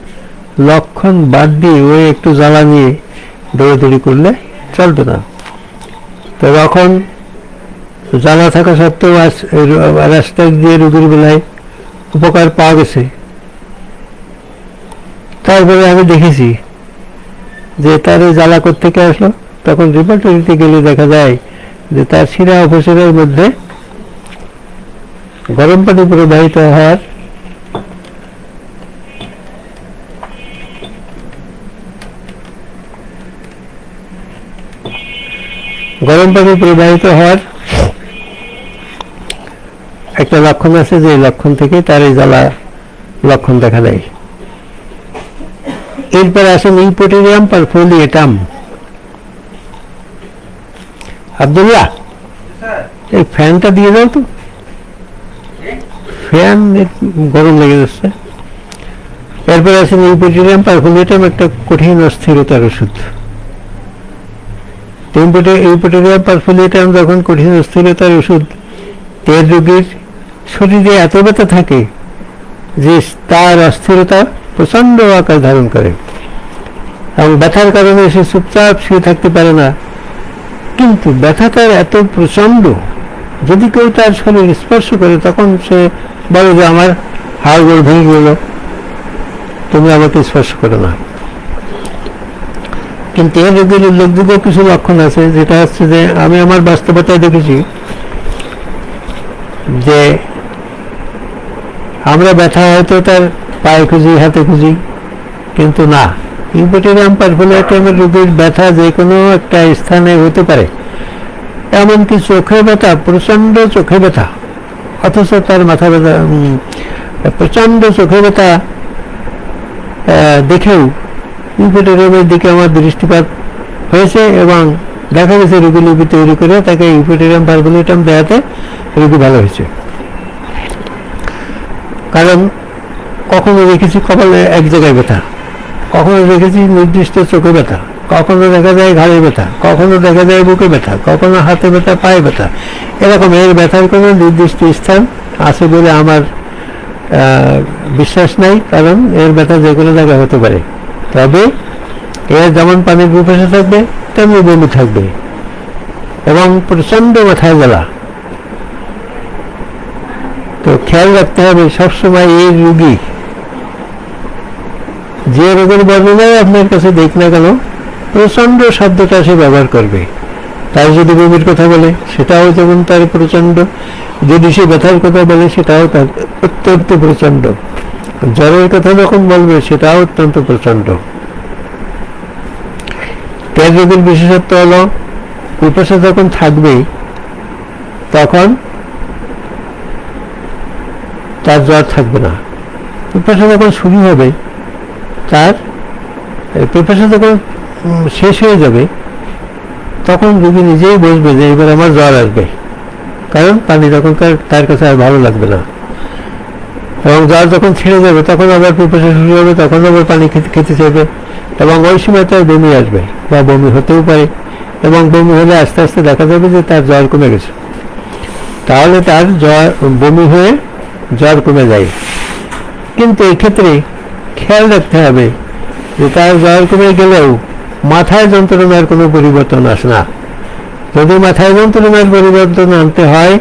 লক্ষণ বাদ দিয়ে ওই একটু জ্বালা নিয়ে দৌড়াদৌড়ি করলে চলবে না। তো তখন জ্বালা থাকা সত্ত্বেও রাস্তায় দিয়ে রোগীর বেলায় উপকার পাওয়া গেছে। তারপরে আমি দেখেছি যে তার এই জ্বালা কোত্থেকে আসলো, তখন রেপার্টরিতে গেলে দেখা যায় যে তার শিরা উপশিরার মধ্যে গরম পানি প্রবাহিত হওয়ার একটা লক্ষণ আছে, যে লক্ষণ থেকে তার এই জ্বালা লক্ষণ দেখা দেয়। এরপর আসেন ইউপোটেরিয়াম পারফোলিয়েটাম। আব্দুল্লাহ, এই ফ্যানটা দিয়ে দাও তো, ফ্যান গরম লেগে যাচ্ছে। এরপর আসেন ইউপোটেরিয়াম পারফোলিয়েটাম, একটা কঠিন অস্থিরতার ওষুধ। ইউপোটেরিয়াম পারফোলিয়েটাম যখন কঠিন অস্থিরতার ওষুধ, এর রোগীর শরীরে এত ব্যথা থাকে যে তার অস্থিরতা প্রচন্ড আকার ধারণ করে এবং ব্যথার কারণে সে চুপচাপ শুয়ে থাকতে পারে না। কিন্তু ব্যথা তার এত প্রচন্ড, যদি কেউ তার শরীর স্পর্শ করে তখন সে বলে যে আমার হাড়গোড় ভেঙে গেল, তুমি আমাকে স্পর্শ করো না। কিন্তু এর রোগীর উল্লেখযোগ্য কিছু লক্ষণ আছে, যেটা হচ্ছে যে আমি আমার বাস্তবতায় দেখেছি যে আমরা ব্যথা হয়তো তার পায়ে খুঁজি, হাতে খুঁজি, কিন্তু না, ইউপোটেরিয়াম পারফোলিয়েটামের রোগীর ব্যথা যে কোনো একটা স্থানে হতে পারে। এমনকি চোখে ব্যথা, প্রচন্ড চোখে ব্যথা, অথচ তার মাথা ব্যথা, প্রচন্ড চোখে ব্যথা দেখেও ইউপোটেরিয়ামের দিকে আমার দৃষ্টিপাত হয়েছে এবং দেখা গেছে রোগী লিপি তৈরি করে তাকে ইউপোটেরিয়াম পারফোলিয়েটাম দেওয়াতে রোগী ভালো হয়েছে। কারণ কখনো দেখেছি কপালে এক জায়গায় ব্যথা, কখনো দেখেছি নির্দিষ্ট চোখে ব্যথা, কখনো দেখা যায় ঘাড়ে ব্যথা, কখনো দেখা যায় বুকে ব্যথা, কখনো হাতে ব্যথা, পায়ে ব্যথা। এরকম এর ব্যথার কোনো নির্দিষ্ট স্থান আছে বলে আমার বিশ্বাস নাই, কারণ এর ব্যথা যে কোনো জায়গায় হতে পারে। তবে এর যেমন পানির পিপাসা থাকবে তেমনি বমি থাকবে এবং প্রচন্ড মাথায় জ্বালা। তো খেয়াল রাখতে হবে সবসময় এই রোগী যে রোগের বর্ণনায় আপনার কাছে দেখ না কেন, প্রচন্ড শব্দটা সে ব্যবহার করবে। তার যদি বমির কথা বলে সেটাও যেমন তার প্রচন্ড, যদি সে ব্যথার কথা বলে সেটাও তার অত্যন্ত প্রচন্ড, জ্বরের কথা যখন বলবে সেটাও অত্যন্ত প্রচন্ড। এই রোগের বিশেষত্ব হলো পিপাসা যখন থাকবে তখন তার জ্বর থাকবে না। পিপাসা যখন শুরু হবে, তার পিপাসা যখন শেষ হয়ে যাবে, তখন রোগী নিজেই বুঝবে যে এবার আমার জ্বর আসবে, কারণ পানি তখন তার কাছে আর ভালো লাগবে না। এবং জ্বর যখন ছেড়ে যাবে তখন আবার পিপাসা শুরু হবে, তখন আবার পানি খেতে চাইবে, এবং ওই সময় তার বমি আসবে বা বমি হতেও পারে। এবং বমি হলে আস্তে আস্তে দেখা যাবে যে তার জ্বর কমে গেছে, তাহলে তার বমি হয়ে জ্বর কমে যায়। কিন্তু এক্ষেত্রে খেয়াল রাখতে হবে যে তার জ্বর কমে গেলেও মাথায় যন্ত্রণার কোনো পরিবর্তন আসে না। যদি মাথায় যন্ত্রণার পরিবর্তন আনতে হয়,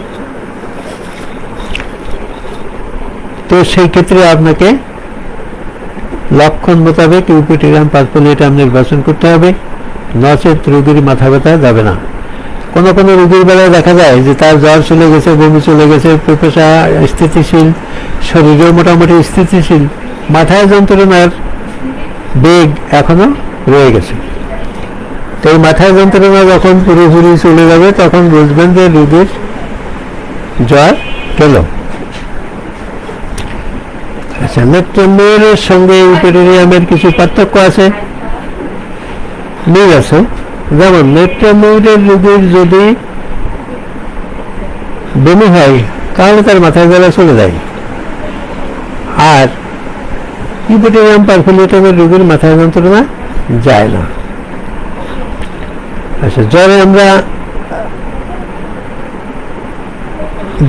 তো সেই ক্ষেত্রে আপনাকে লক্ষণ মোতাবেক ইউপিটেরিয়াম পারফোলিয়েটাম নির্বাচন করতে হবে, নচেত রোগীর মাথা ব্যথা যাবে না। কোনো কোনো রোগীর বেলায় দেখা যায় যে তার জ্বর চলে গেছে, বমি চলে গেছে, পিপাসা স্থিতিশীল, শরীরেও মোটামুটি স্থিতিশীল, মাথায় যন্ত্রণার বেগ এখনো রয়ে গেছে। তো এই মাথায় যন্ত্রণা যখন পুরোপুরি চলে যাবে তখন বুঝবেন যে রোগীর জ্বর গেল। আচ্ছা, মেট্রোমিউরের সঙ্গে ইউপিটেরিয়ামের কিছু পার্থক্য আছে, মিল আছে। যেমন মেট্রোমিউরের রোগীর যদি বমি হয় তাহলে তার মাথায় জ্বালা চলে যায়, আর ইউপিটেরিয়াম পারফোলিয়েটামের রোগীর মাথায় যন্ত্রণা যায় না। আচ্ছা, জ্বরে আমরা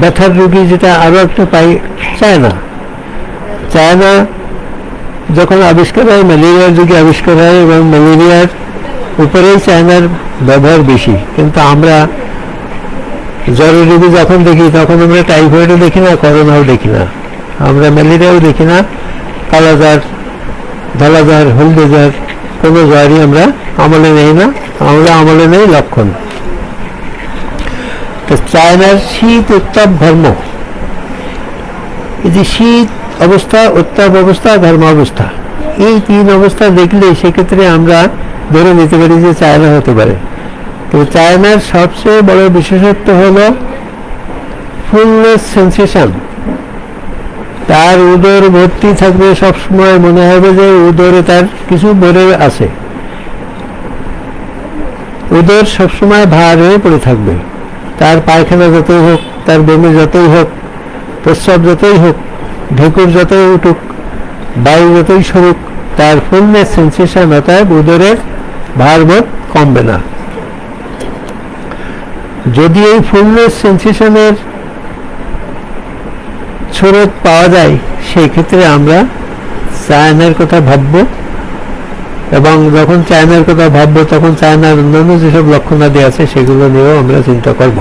ব্যথার রোগী যেটা আরো একটা পাই, চায়না। চায়না যখন আবিষ্কার হয়, ম্যালেরিয়ার যুগে আবিষ্কার হয়, এবং ম্যালেরিয়ার উপরেই চায়নার ব্যবহার বেশি। কিন্তু আমরা জ্বরের রোগী যখন দেখি তখন আমরা টাইফয়েডও দেখি না, করোনাও দেখি না, আমরা ম্যালেরিয়াও দেখি না, কালাজ্বর, ধলাজ্বর, হলদে জ্বর, কোনো জ্বরই আমরা আমলে নেই না। আমরা আমলে নেই লক্ষণ। তো চায়নার শীত, উত্তাপ, ঘর্ম, এই যে শীত অবস্থা, উত্তাপ অবস্থা, ঘর্ম অবস্থা, এই তিন অবস্থা দেখলে সেক্ষেত্রে আমরা ধরে নিতে পারি যে চায়না হতে পারে। তো চায়নার সবচেয়ে বড় বিশেষত্ব হলো ফুলনেস সেন্সেশন। তার উদর ভর্তি থাকবে সবসময়, মনে হবে যে উদরে তার কিছু ভরে আছে, উদর সবসময় ভার হয়ে পড়ে থাকবে। তার পায়খানা যতই হোক, তার বমি যতই হোক, প্রস্রাব যতই হোক, ঢেকুর যতই উঠুক, বায়ু যতই সরুক, তার ফুলনেস সেন্সেশন অর্থাৎ উদরের ভারবোধ কমবে না। যদি এই ফুলনেস সেন্সেশনের স্রোত পাওয়া যায়, সেই ক্ষেত্রে আমরা চায়নার কথা ভাবব, এবং যখন চায়নার কথা ভাববো তখন চায়নার অন্যান্য যেসব লক্ষণাদি আছে সেগুলো নিয়েও আমরা চিন্তা করব।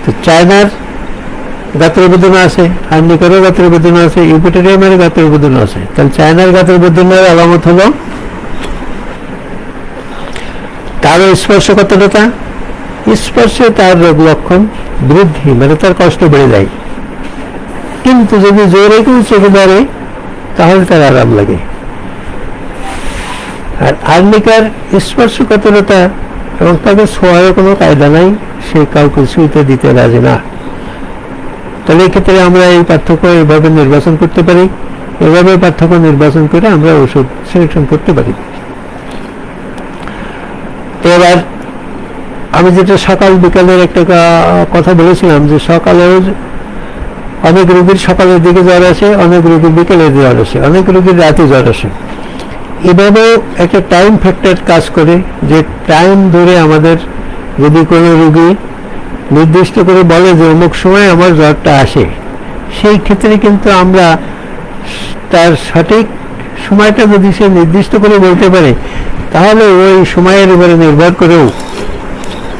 তো চায়নার গাত্রের বেদনা আছে, আর্নিকারও গাত্রের বেদনা আছে, ইউপিটেরিয়ামের গাত্রের বেদনা আছে। তাহলে চায়নার গাত্রের বেদনার আলামত হলো তারও স্পর্শকাতরতা, স্পর্শে তার রোগ লক্ষণ বৃদ্ধি, মানে তার কষ্ট বেড়ে যায়। কিন্তু যদি জোরে কেউ চোখে ধরে তাহলে তার আরাম লাগে। আর আর্নিকার স্পর্শকাতরতা, এবং তাকে ছোঁয়ারও কোনো কায়দা নাই, সে কাউকে ছুঁতে দিতে রাজি না। তাহলে এক্ষেত্রে আমরা এই পার্থক্য এভাবে নির্বাচন করতে পারি, এভাবে পার্থক্য নির্বাচন করে আমরা ওষুধ সিলেকশন করতে পারি। এবার আমি যেটা সকাল বিকালের একটা কথা বলেছিলাম, যে সকালেও অনেক রোগীর সকালের দিকে জ্বর আসে, অনেক রোগীর বিকেলের জ্বর আসে, অনেক রোগীর রাতে জ্বর আসে। এভাবেও একটা টাইম ফ্যাক্টর কাজ করে, যে টাইম ধরে আমাদের যদি কোনো রোগী নির্দিষ্ট করে বলে যে অমুক সময় আমার জ্বরটা আসে, সেই ক্ষেত্রে কিন্তু আমরা তার সঠিক সময়টা যদি সে নির্দিষ্ট করে বলতে পারে, তাহলে ওই সময়ের উপরে নির্ভর করেও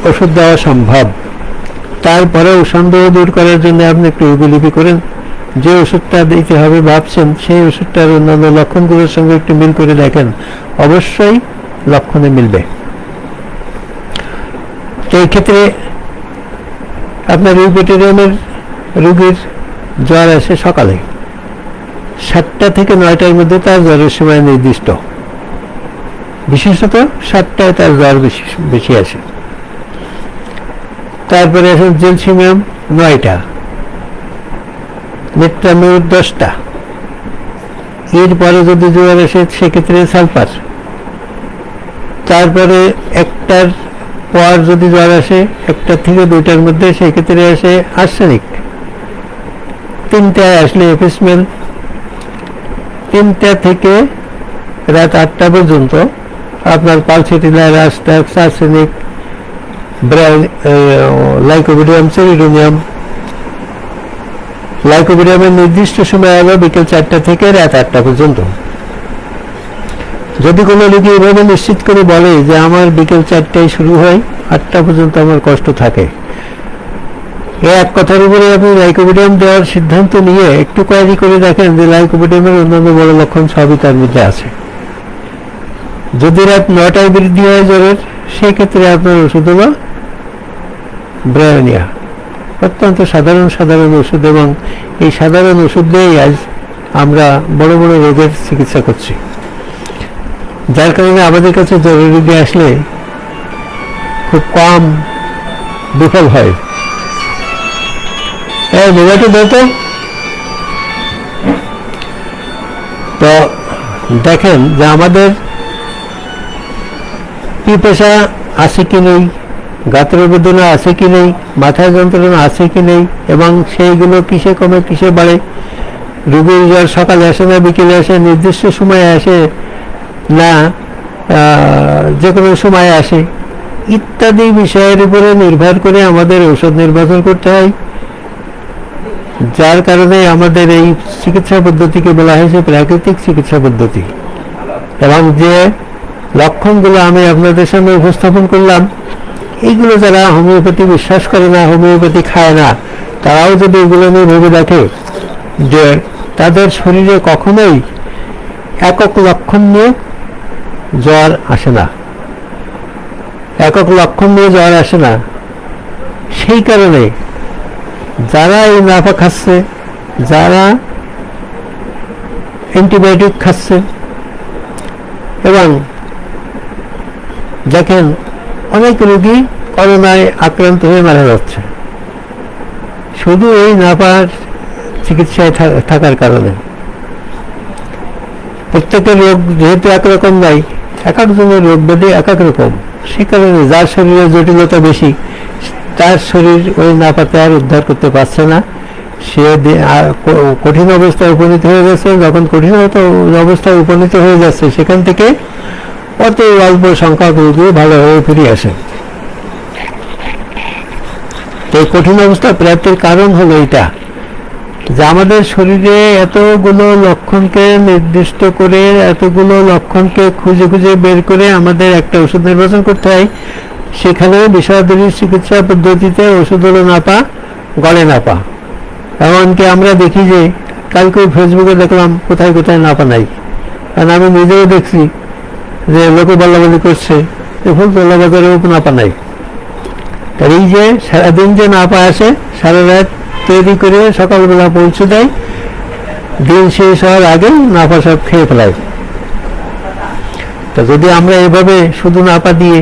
ওষুধ দেওয়া সম্ভব। তারপরেও সন্দেহ দূর করার জন্য আপনি একটু এগুলিপি করেন, যে ওষুধটা দিতে হবে ভাবছেন সেই ওষুধটার অন্যান্য লক্ষণগুলোর সঙ্গে একটু মিল করে দেখেন, অবশ্যই লক্ষণে মিলবে। তো এই ক্ষেত্রে আপনার ইউপিটেরিয়ামের রোগীর জ্বর আসে সকালে 7টা থেকে 9টার মধ্যে, তার জ্বরের সময় নির্দিষ্ট। বিশেষত 7টায় তার জ্বর বেশি বেশি আসে। তারপরে আসেন জেলসিমিয়াম 9টা, নেট্রামিউর 10টা। এরপরে যদি জ্বর আসে সেক্ষেত্রে সালফার। তারপরে 1টার পর যদি জ্বর আসে 1টা থেকে 2টার মধ্যে সেক্ষেত্রে আসে আর্সেনিক। 3টায় আসলে এফিসমেল। 3টা থেকে রাত 8টা পর্যন্ত আপনার পালসেটিলার, আস্টাক্স, আর্সেনিক, লাইকোবিডিয়াম, সেরিডোনিয়াম। লাইকোবিডিয়ামের নির্দিষ্ট সময় হলো বিকেল 4টা থেকে রাত 8টা পর্যন্ত। যদি কোনো রোগী এভাবে নিশ্চিত করে বলে যে আমার বিকেল 4টায় শুরু হয়, 8টা পর্যন্ত আমার কষ্ট থাকে, এক কথার উপরে আপনি লাইকোবিডিয়াম দেওয়ার সিদ্ধান্ত নিয়ে একটু কোয়ারি করে দেখেন যে লাইকোবিডিয়ামের অন্যান্য বড় লক্ষণ সবই তার মধ্যে আছে। যদি রাত 9টায় বৃদ্ধি হয় জ্বরের, সেক্ষেত্রে আপনার ওষুধ হলো ব্রায়োনিয়া। অত্যন্ত সাধারণ ওষুধ, এবং এই সাধারণ ওষুধ দিয়েই আজ আমরা বড় বড় রোগের চিকিৎসা করছি, যার কারণে আমাদের কাছে জ্বরের রোগী আসলে খুব কম বিফল হয়। মোবাইলটা দাও তো দেখেন যে আমাদের পিপাসা আছে কি নেই, গাত্র বেদনা আছে কি নেই, মাথায় যন্ত্রণা আছে কি নেই, এবং সেইগুলো কিসে কমে কিসে বাড়ে। রোগীর জ্বর সকালে আসে না বিকেলে আসে, নির্দিষ্ট সময়ে আসে না যে কোনো সময় আসে, ইত্যাদি বিষয়ের উপরে নির্ভর করে আমাদের ঔষধ নির্বাচন করতে হয়। যার কারণে আমাদের এই চিকিৎসা পদ্ধতিকে বলা হয়েছে প্রাকৃতিক চিকিৎসা পদ্ধতি। এবং যে লক্ষণগুলো আমি আপনাদের সামনে উপস্থাপন করলাম, এইগুলো যারা হোমিওপ্যাথি বিশ্বাস করে না, হোমিওপ্যাথি খায় না, তারাও যদি এগুলো নিয়ে ভেবে দেখে যে তাদের শরীরে কখনোই একক লক্ষণ নিয়ে জ্বর আসে না, একক লক্ষণ নিয়ে জ্বর আসে না। সেই কারণে যারা এই নাফা খাচ্ছে, যারা অ্যান্টিবায়োটিক খাচ্ছে, এবং দেখেন অনেক রোগী করোনায় আক্রান্ত হয়ে মারা যাচ্ছে শুধু এই নাফার চিকিৎসায় থাকার কারণে। প্রত্যেকের রোগ যেহেতু একরকম নাই, এক একজনের রোগ ব্যাধি এক এক রকম, সে কারণে যার শরীরে জটিলতা বেশি তার শরীর ওই নাফাতে আর উদ্ধার করতে পারছে না, সে কঠিন অবস্থায় উপনীত হয়ে গেছে। যখন কঠিন অবস্থায় উপনীত হয়ে যাচ্ছে, সেখান থেকে অত অল্প সংখ্যক রোগী ভালো হয়ে ফিরে আসে। এই কঠিন অবস্থা প্রাপ্তির কারণ হলো এটা যে আমাদের শরীরে এতগুলো লক্ষণকে নির্দিষ্ট করে, এতগুলো লক্ষণকে খুঁজে খুঁজে বের করে আমাদের একটা ওষুধ নির্বাচন করতে হয়। সেখানে বিষাদরী চিকিৎসা পদ্ধতিতে ওষুধ হলো নাপা, গলে নাপা। এমনকি আমরা দেখি যে কালকে ফেসবুকে দেখলাম কোথায় কোথায় নাপা নাই, কারণ আমি নিজেও দেখছি যে লোকে বলাবলি করছে যে ফুলতলা বাজারেও নাপা নাই। তার এই যে সারাদিন যে নাপা আসে, সারা রাত তৈরি করে সকালবেলা পৌঁছে দেয়, দিন শেষ হওয়ার আগে নাপা সব খেয়ে ফেলায়। তা যদি আমরা এভাবে শুধু নাপা দিয়ে,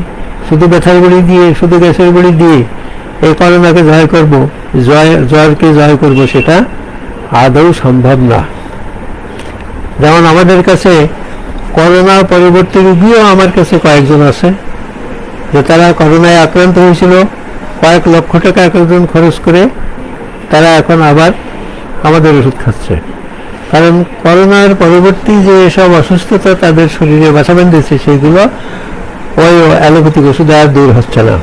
শুধু ব্যথার বড়ি দিয়ে, শুধু গ্যাসের বড়ি দিয়ে এই করোনাকে জয় করব, জ্বরকে জয় করব, সেটা আদৌ সম্ভব না। যেমন আমাদের কাছে করোনা পরবর্তী রোগীও আমার কাছে কয়েকজন আছে যে তারা করোনায় আক্রান্ত হয়েছিল, কয়েক লক্ষ টাকা একজন খরচ করে তারা এখন আবার আমাদের ওষুধ খাচ্ছে। কারণ করোনার পরবর্তী যে সব অসুস্থতা তাদের শরীরে বাসা বেঁধেছে, সেগুলো ওই অ্যালোপ্যাথিক ওষুধে আর দূর হচ্ছে না।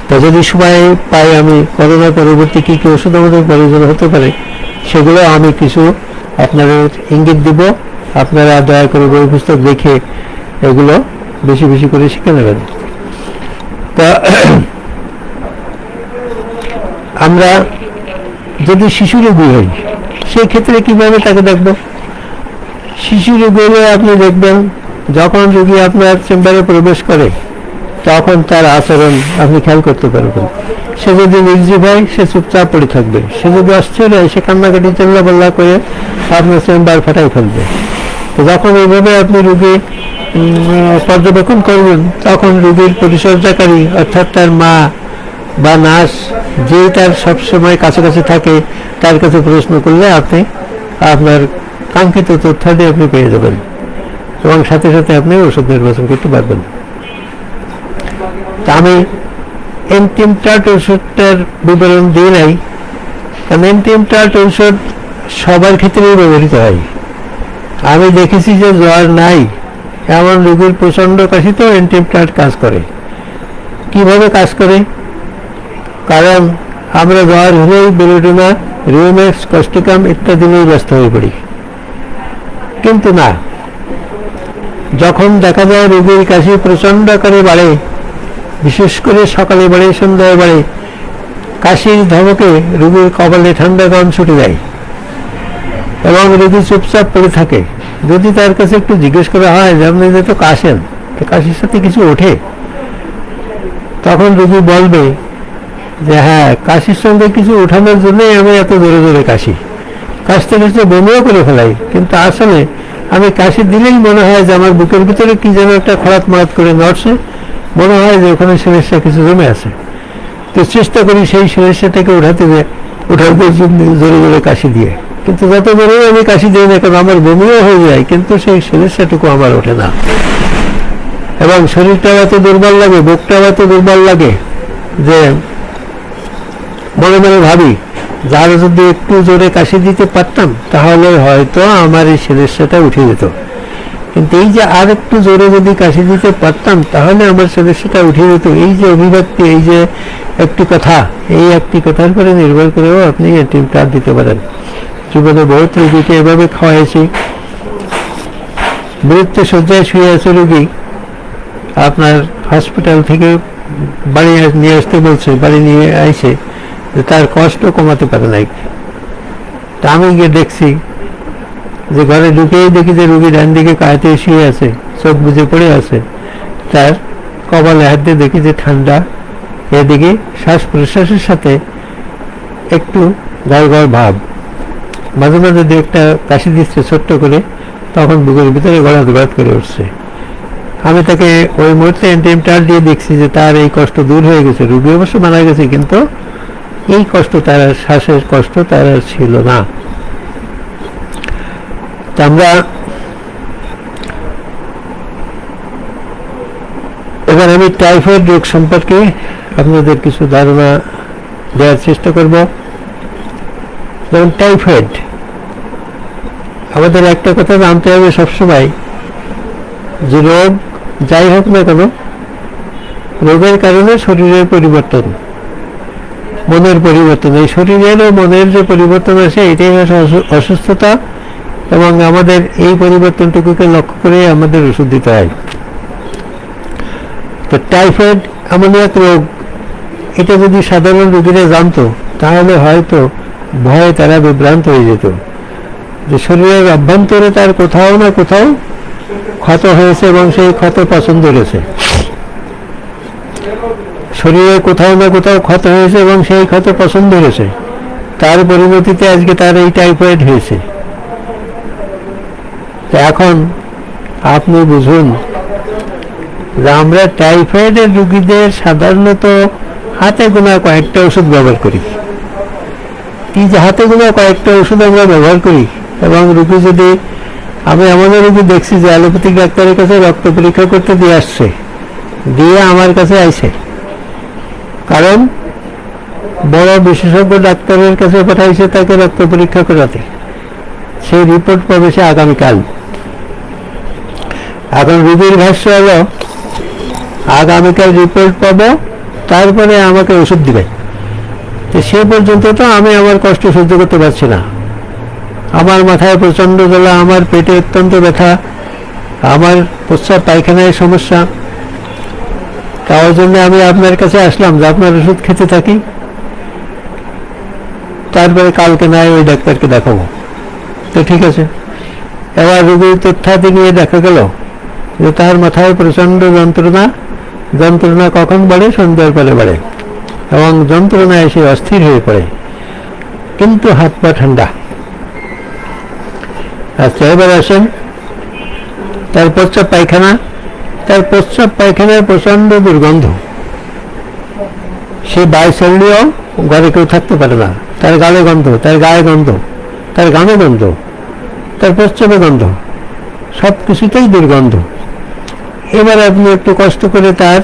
তো যদি সময় পাই, আমি করোনার পরবর্তী কী কী ওষুধ আমাদের প্রয়োজন হতে পারে সেগুলো আমি কিছু আপনাদের ইঙ্গিত দিব। আপনারা দয়া করে বই পুস্তক দেখে এগুলো বেশি বেশি করে শিখে নেবেন। তা আমরা যদি শিশু রোগী হই, সেই ক্ষেত্রে কিভাবে তাকে দেখব? শিশু রোগী হলে আপনি দেখবেন যখন রোগী আপনার চেম্বারে প্রবেশ করে তখন তার আচরণ আপনি খেয়াল করতে পারবেন। সে যদি নির্জীব হয়, সে চুপচাপ পড়ে থাকবে। সে যদি অস্থির হয়, সে কান্নাকাটি চিল্লাপাল্লা করে আপনার চেম্বার ফাটাই ফেলবে। তো যখন এইভাবে আপনি রোগী পর্যবেক্ষণ করবেন, তখন রোগীর পরিচর্যাকারী অর্থাৎ তার মা বা নার্স, যে তার সবসময় কাছাকাছি থাকে, তার কাছে প্রশ্ন করলে আপনি আপনার কাঙ্ক্ষিত তথ্যাদি আপনি পেয়ে যাবেন এবং সাথে সাথে আপনি ওষুধ নির্বাচন করতে পারবেন। তা আমি এন্টিমটার্ট ওষুধটার বিবরণ দিয়ে নাই, কারণ এন্টিমটার্ট ওষুধ সবার ক্ষেত্রেই ব্যবহৃত হয়। আমি দেখেছি যে জ্বর নাই এমন রোগীর প্রচণ্ড কাশিতেও এন্টিমটার্ট কাজ করে। কিভাবে কাজ করে? কারণ আমরা জ্বর হলেই বেলোডোনা, রিউমেক্স, কস্টিকাম ইত্যাদি নিয়ে ব্যস্ত হয়ে পড়ি, কিন্তু না, যখন দেখা যায় রোগীর কাশি প্রচণ্ড আকারে বাড়ে, বিশেষ করে সকালে বাড়ে, সন্ধ্যায় বাড়ে, কাশির ধমকে রোগীর কপালে ঠান্ডা গরম ছুটে যায় এবং রোগী চুপচাপ পড়ে থাকে। যদি তার কাছে একটু জিজ্ঞেস করা হয় যে আপনি যেহেতু কাশেন, কাশির সাথে কিছু ওঠে, তখন রোগী বলবে যে হ্যাঁ, কাশির সঙ্গে কিছু ওঠানোর জন্যই আমি এত জোরে জোরে কাশি, কাশতে কাশতে বমিও করে ফেলাই, কিন্তু আসলে আমি কাশি দিলেই মনে হয় যে আমার বুকের ভিতরে কি যেন একটা খরাত মরাত করে নড়ছে, মনে হয় যে ওখানে সমস্যা কিছু জমে আছে। তো চেষ্টা করি সেই সমস্যাটাকে ওঠাতে জন্য জোরে জোরে কাশি দিয়ে, কিন্তু যত জোরেই আমি কাশি দিই না কেন আমার বমিও হয়ে যায়, কিন্তু সেই সমস্যাটুকু আমার ওঠে না। এবং শরীরটাও এত দুর্বল লাগে, বুকটাও এত দুর্বল লাগে যে মনে মনে ভাবি যারা যদি একটু জোরে কাশি দিতে পারতাম তাহলে হয়তো আমার এই সমস্যাটা উঠে যেত, কিন্তু এই যে আর একটু জোরে যদি কাশি দিতে পারতাম তাহলে আমার সমস্যাটা উঠে যেত, এই যে অভিব্যক্তি, এই যে একটি কথা, এই একটি কথার উপরে নির্ভর করেও আপনি এন্টিমটার্ট দিতে পারেন। জীবনে বহুত রোগীকে এভাবে খাওয়াইছি, মৃত্যু শয্যায় শুয়ে আছে রোগী, আপনার হসপিটাল থেকে বাড়ি নিয়ে আসতে বলছে, বাড়ি নিয়ে আইছে, তার কষ্ট কমাতে পারে নাই। তা আমি গিয়ে দেখছি যে ঘরে ঢুকেই দেখি যে রোগী ডান দিকে কাঁধে শুয়ে আছে, চোখ বুজে পড়ে আছে, তার কপালে হাত দিয়ে দেখি যে ঠান্ডা, এদিকে শ্বাস প্রশ্বাসের সাথে একটু গড়গড় ভাব, মাঝে মাঝে দু একটা কাশি দিচ্ছে ছোট্ট করে, তখন বুকের ভিতরে গড়াত করে উঠছে। আমি তাকে ওই মুহূর্তে এন্টিমটার্ট দিয়ে দেখছি যে তার এই কষ্ট দূর হয়ে গেছে, রোগী অবশ্য মারা গেছে, কিন্তু এই কষ্ট তার, শ্বাসের কষ্ট তার আর ছিল না। আমরা এবার আমি টাইফয়েড রোগ সম্পর্কে আপনাদের কিছু ধারণা দেওয়ার চেষ্টা করব। যেমন টাইফয়েড, আমাদের একটা কথা জানতে হবে সবসময় যে রোগ যাই হোক না কেন, রোগের কারণে শরীরের পরিবর্তন, মনের পরিবর্তন, এই শরীরের ও মনের যে পরিবর্তন আসে এটাই অসুস্থতা, এবং আমাদের এই পরিবর্তনটুকুকে লক্ষ্য করে আমাদের ওষুধ দিতে হয়। তো টাইফয়েড এমন এক রোগ, এটা যদি সাধারণ রোগীরা জানতো তাহলে হয়তো ভয়ে তারা বিভ্রান্ত হয়ে যেত যে শরীরের অভ্যন্তরে তার কোথাও না কোথাও ক্ষত হয়েছে এবং সেই ক্ষত পছন্দ রয়েছে, শরীরে কোথাও না কোথাও ক্ষত হয়েছে এবং সেই ক্ষত পছন্দ রয়েছে, তার পরিণতিতে আজকে তার এই টাইফয়েড হয়েছে। এখন আপনি বুঝুন যে আমরা টাইফয়েডের রোগীদের সাধারণত হাতে গোনা কয়েকটা ওষুধ ব্যবহার করি। এই যে হাতে গোনা কয়েকটা ওষুধ আমরা ব্যবহার করি, এবং রোগী যদি, আমি এমনও রোগী দেখছি যে অ্যালোপ্যাথিক ডাক্তারের কাছে রক্ত পরীক্ষা করতে দিয়ে আসছে, দিয়ে আমার কাছে আইছে, কারণ বড় বিশেষজ্ঞ ডাক্তারের কাছে পাঠাইছে তাকে রক্ত পরীক্ষা করাতে, সেই রিপোর্ট পাবে সে আগামীকাল। এখন রোগীর ভাষ্য হলো আগামীকাল রিপোর্ট পাবো, তারপরে আমাকে ওষুধ দিবে। তো সে পর্যন্ত তো আমি আমার কষ্ট সহ্য করতে পারছি না, আমার মাথায় প্রচন্ড জ্বালা, আমার পেটে অত্যন্ত ব্যথা, আমার প্রস্রাব পায়খানায় সমস্যা, তার জন্য আমি আপনার কাছে আসলাম যে আপনার ওষুধ খেতে থাকি, তারপরে কালকে নয় ওই ডাক্তারকে দেখাবো। তো ঠিক আছে, এবার রোগীর তথ্যাদি নিয়ে দেখা গেল যে তার মাথায় প্রচন্ড যন্ত্রণা, যন্ত্রণা কখন বাড়ে? সন্ধ্যার পরে বাড়ে, এবং যন্ত্রণা এসে অস্থির হয়ে পড়ে, কিন্তু হাত পা ঠান্ডা। আচ্ছা, এবার আসেন তার প্রস্রাব পায়খানা, তার প্রস্রাব পায়খানার প্রচণ্ড দুর্গন্ধ, সে বায়ু ছাড়লেও ঘরে কেউ থাকতে পারে না, তার গালে গন্ধ, তার গায়ে গন্ধ, তার গানে গন্ধ, তার প্রস্রাবে গন্ধ, সব কিছুতেই দুর্গন্ধ। এবার আপনি একটু কষ্ট করে তার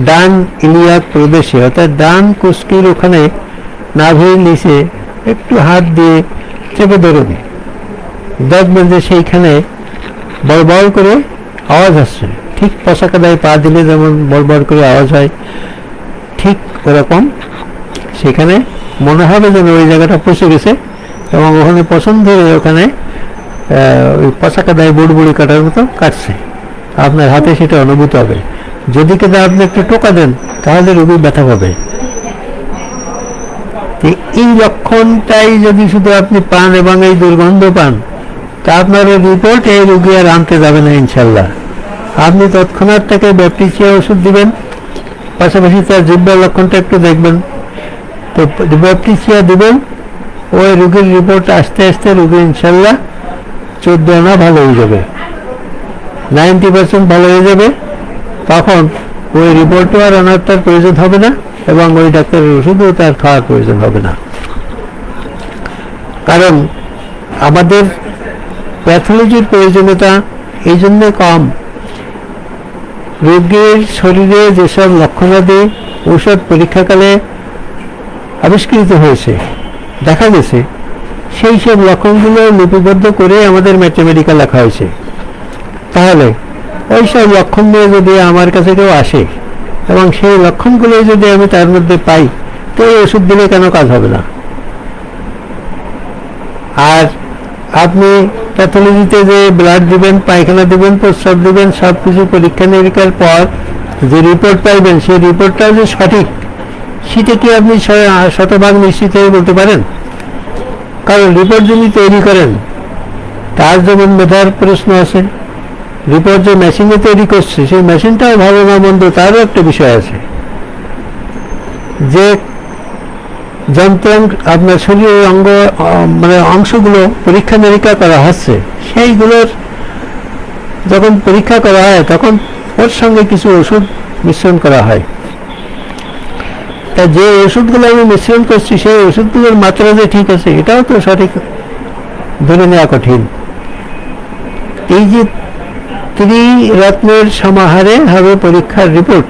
ডান ইলিয়াক প্রদেশে অর্থাৎ ডান কুস্কির ওখানে নাভির নিচে একটু হাত দিয়ে চেপে ধরুন, দেখবেন যে সেইখানে বড় করে আওয়াজ আসছে, ঠিক পশাকাদায় পা দিলে যেমন বড় করে আওয়াজ হয়, ঠিক ওরকম সেখানে মনে হবে যেন ওই জায়গাটা পচে গেছে এবং ওখানে পছন্দ হয়ে ওখানে ওই পশাকাদায় বুড়বুড়ি কাটার মতো কাটছে, আপনার হাতে সেটা অনুভূত হবে। যদি কেন আপনি একটু টোকা দেন তাহলে রোগী ব্যথা পাবে। এই লক্ষণটাই যদি শুধু আপনি পান এবং এই দুর্গন্ধ পান, তা আপনার রিপোর্ট এই রোগী আর আনতে যাবে না ইনশাল্লাহ। আপনি তৎক্ষণাৎ তাকে ব্যাপটিসিয়া ওষুধ দিবেন, পাশাপাশি তার জিহ্বার লক্ষণটা একটু দেখবেন, তো ব্যাপটিসিয়া দিবেন, ওই রোগীর রিপোর্ট আস্তে আস্তে রোগী ইনশাল্লাহ 14 আনা ভালো হয়ে যাবে, 90% ভালো হয়ে যাবে। তখন ওই রিপোর্টও আর আনার তার প্রয়োজন হবে না এবং ওই ডাক্তারের ওষুধও তার খাওয়ার প্রয়োজন হবে না। কারণ আমাদের প্যাথোলজির প্রয়োজনীয়তা এই জন্য কম, রোগীর শরীরে যেসব লক্ষণাদি ঔষধ পরীক্ষাকালে আবিষ্কৃত হয়েছে, দেখা গেছে, সেই সব লক্ষণগুলো লিপিবদ্ধ করে আমাদের ম্যাথমেটিক্যাল লেখা হয়েছে। তাহলে ওই সব লক্ষণ নিয়ে যদি আমার কাছে কেউ আসে এবং সেই লক্ষণগুলো যদি আমি তার মধ্যে পাই, তো এই ওষুধ দিলে কেন কাজ হবে না? আর আপনি প্যাথোলজিতে যে ব্লাড দিবেন, পায়খানা দিবেন, প্রস্রাব দিবেন, সব কিছু পরীক্ষা নিরীক্ষার পর যে রিপোর্ট পাইবেন, সেই রিপোর্টটাও যে সঠিক, সেটা কি আপনি শতভাগ নিশ্চিত হয়ে বলতে পারেন? কারণ রিপোর্ট যিনি তৈরি করেন তার যেমন মেধার প্রশ্ন আছে, রিপোর্ট যে মেশিনে তৈরি করছে সেই মেশিনটাও ভালো না মন্দ তারও একটা বিষয় আছে। যে যন্ত্র আপনার শরীরের অঙ্গ মানে অংশগুলো পরীক্ষা নিরীক্ষা করা হচ্ছে, সেইগুলোর যখন পরীক্ষা করা হয় তখন ওর সঙ্গে কিছু ওষুধ মিশ্রণ করা হয়। তা যে ওষুধগুলো আমি মিশ্রণ করছি সেই ওষুধগুলোর মাত্রা যে ঠিক আছে এটাও তো সঠিক ধরে নেওয়া কঠিন। এই যে ত্রিরত্নের সমাহারে হবে পরীক্ষার রিপোর্ট,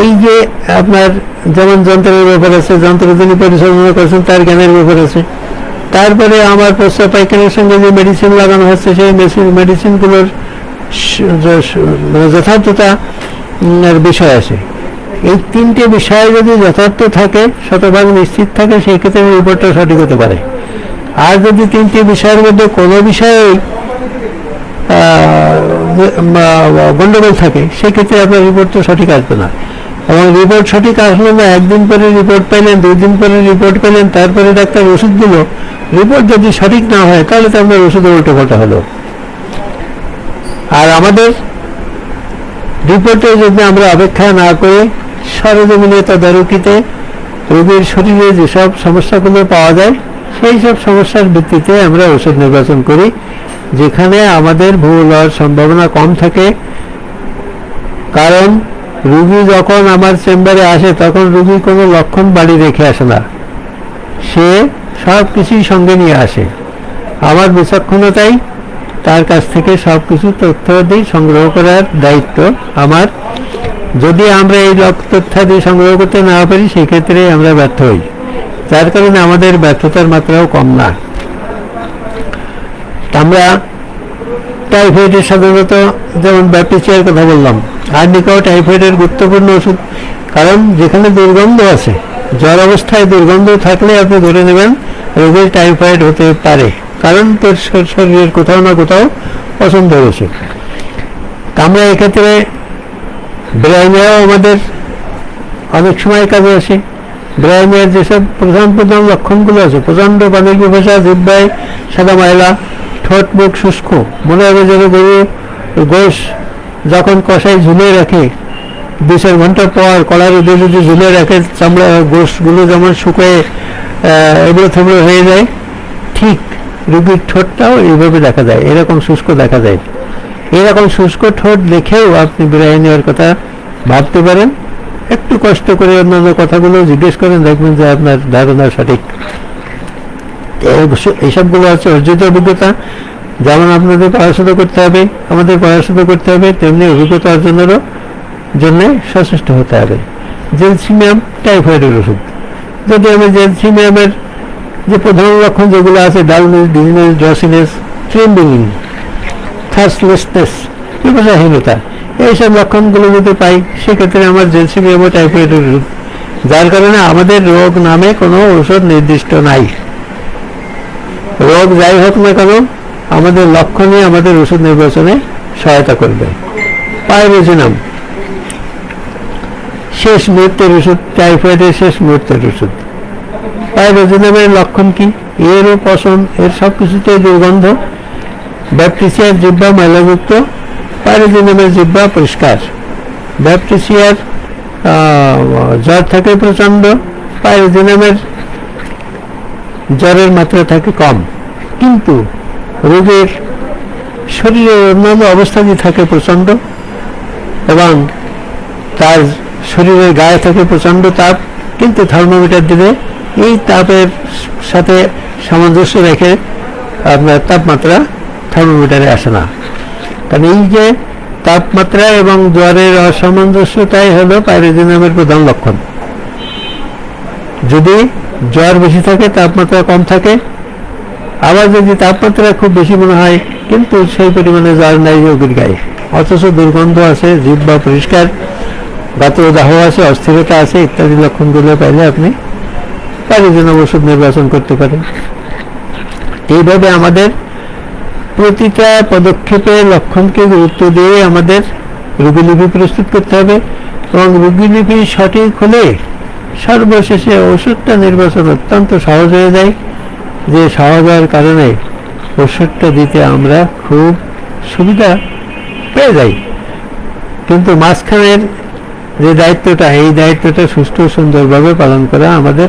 এই যে আপনার যেমন যন্ত্রের ব্যাপার আছে, যন্ত্র যিনি পরিচালনা করছেন তার জ্ঞানের ব্যাপার আছে, তারপরে আমার প্রস্রাব পায়খানার সঙ্গে যে মেডিসিন লাগানো হচ্ছে সেই মেডিসিনগুলোর যথার্থতা বিষয় আছে। এই তিনটে বিষয় যদি যথার্থ থাকে, শতভাগ নিশ্চিত থাকে, সেই ক্ষেত্রে রিপোর্টটা সঠিক হতে পারে। আর যদি তিনটি বিষয়ের মধ্যে কোনো বিষয়ে গন্ডগোল থাকে, সেক্ষেত্রে আপনার রিপোর্ট তো সঠিক আসবে না। এবং রিপোর্ট সঠিক আসলো না, একদিন পরে রিপোর্ট পাইলেন, 2 দিন পরে রিপোর্ট পেলেন, তারপরে ডাক্তার ওষুধ দিল, রিপোর্ট যদি সঠিক না হয় তাহলে তো আপনার ওষুধে উল্টো পাল্টা হলো। আর আমাদের রিপোর্টে যদি আমরা অপেক্ষা না করে সরেজমিনে তদারকিতে রোগীর শরীরে যেসব সমস্যাগুলো পাওয়া যায় সেই সব সমস্যার ভিত্তিতে আমরা ওষুধ নির্বাচন করি, যেখানে আমাদের ভুল হওয়ার সম্ভাবনা কম থাকে। কারণ রোগী যখন আমার চেম্বারে আসে তখন রোগী কোনো লক্ষণ বাড়ি রেখে আসে না, সে সব কিছুই সঙ্গে নিয়ে আসে। আমার বিচক্ষণতাই তার কাছ থেকে সব কিছু তথ্যাদি সংগ্রহ করার দায়িত্ব আমার। যদি আমরা এই তথ্যাদি সংগ্রহ করতে না পারি সেক্ষেত্রে আমরা ব্যর্থ হই, যার কারণে আমাদের ব্যর্থতার মাত্রাও কম না। আমরা টাইফয়েডের সাধারণত যেমন ব্যাপটিসিয়ার কথা বললাম, আর্নিকাও টাইফয়েডের গুরুত্বপূর্ণ ওষুধ। কারণ যেখানে দুর্গন্ধ আছে, জ্বর অবস্থায় দুর্গন্ধ থাকলে আপনি ধরে নেবেন রোগীর টাইফয়েড হতে পারে, কারণ তোর শরীরের কোথাও না কোথাও পছন্দ হয়েছে। আমরা এক্ষেত্রে ব্রাইমিয়াও আমাদের অনেক সময় কাজে আসে। ব্রাইমিয়ার যেসব প্রধান লক্ষণগুলো আছে, প্রচণ্ড পানির পিপাসা, জিহ্বায় সাদা ময়লা, ঠোঁট মুখ শুষ্ক, মনে হবে যেন গরু গোশ যখন কষাই ঝুলে রাখে 2-4 ঘন্টা পর কড়ার রোদে যদি ঝুলে রাখে, চামড়া গোশগুলো যেমন শুকিয়ে এগুলো থেমড়ে হয়ে যায়, ঠিক রোগীর ঠোঁটটাও এইভাবে দেখা যায়, এরকম শুষ্ক দেখা যায়। এরকম শুষ্ক ঠোঁট দেখেও আপনি বিরিয়ানি নেওয়ার কথা ভাবতে পারেন। একটু কষ্ট করে অন্যান্য কথাগুলো জিজ্ঞেস করেন, দেখবেন যে আপনার ধারণা সঠিক। এইসবগুলো হচ্ছে অর্জিত অভিজ্ঞতা। যেমন আপনাদের পড়াশোনা করতে হবে, আমাদের পড়াশোনা করতে হবে, তেমনি অভিজ্ঞতা অর্জনেরও জন্য সচেষ্ট হতে হবে। জেলসিমিয়াম টাইফয়েডের ওষুধ, যদি আমি জেলসিমিয়ামের যে প্রধান লক্ষণ যেগুলো আছে, ডালনেস, ডিজিনেস, ড্রসিনেস, ট্রেম্বলিং, থার্স্টলেসনেস, পিপাসাহীনতা, এইসব লক্ষণগুলো যদি পাই, সেক্ষেত্রে আমার জেলসিমিয়াম ও টাইফয়েডের ওষুধ। যার কারণে আমাদের রোগ নামে কোনো ওষুধ নির্দিষ্ট নাই। রোগ যাই হোক না কেন, আমাদের লক্ষণ নিয়ে আমাদের ওষুধ নির্বাচনে সহায়তা করবে। পাইরোজিনাম শেষ মুহূর্তের ওষুধ, টাইফয়েডের শেষ মুহূর্তের ওষুধ। পাইরোজিনামের লক্ষণ কি? এরও পশম, এর সবকিছুতে দুর্গন্ধ। ব্যাপটিসিয়ার জিহ্বা ময়লাযুক্ত, পাইরোজিনামের জিহ্বা পরিষ্কার। ব্যাপটিসিয়ার জ্বর থাকে প্রচন্ড, পাইরোজিনামের জ্বরের মাত্রা থাকে কম, কিন্তু রোগের শরীরের অন্যান্য অবস্থায় থাকে প্রচন্ড, এবং তার শরীরের গায়ে থাকে প্রচন্ড তাপ, কিন্তু থার্মোমিটার দিলে এই তাপের সাথে সামঞ্জস্য রেখে আপনার তাপমাত্রা থার্মোমিটারে আসে না। কারণ এই যে তাপমাত্রা এবং জ্বরের অসামঞ্জস্যতাই হলো পাইরোজিনামের প্রধান লক্ষণ। যদি জ্বর বেশি থাকে, তাপমাত্রা কম থাকে, আবার যদি তাপমাত্রা খুব বেশি মনে হয় কিন্তু সেই পরিমাণে জ্বর নাই রোগীর গায়ে, অথচ দুর্গন্ধ আছে, জিহ্বা পরিষ্কার, গাত্রদাহ আছে, অস্থিরতা আছে, ইত্যাদি লক্ষণগুলো পাইলে আপনি পাইরোজিনাম ওষুধ নির্বাচন করতে পারেন। এইভাবে আমাদের প্রতিটা পদক্ষেপে লক্ষণকে গুরুত্ব দিয়ে আমাদের রোগীলিপি প্রস্তুত করতে হবে, এবং রোগীলিপি সঠিক হলে সর্বশেষে ওষুধটা নির্বাচন অত্যন্ত সহজ হয়ে যায়। যে সহজ হওয়ার কারণে ওষুধটা দিতে আমরা খুব সুবিধা পেয়ে যাই। কিন্তু মাঝখানের যে দায়িত্বটা, এই দায়িত্বটা সুষ্ঠু সুন্দরভাবে পালন করা আমাদের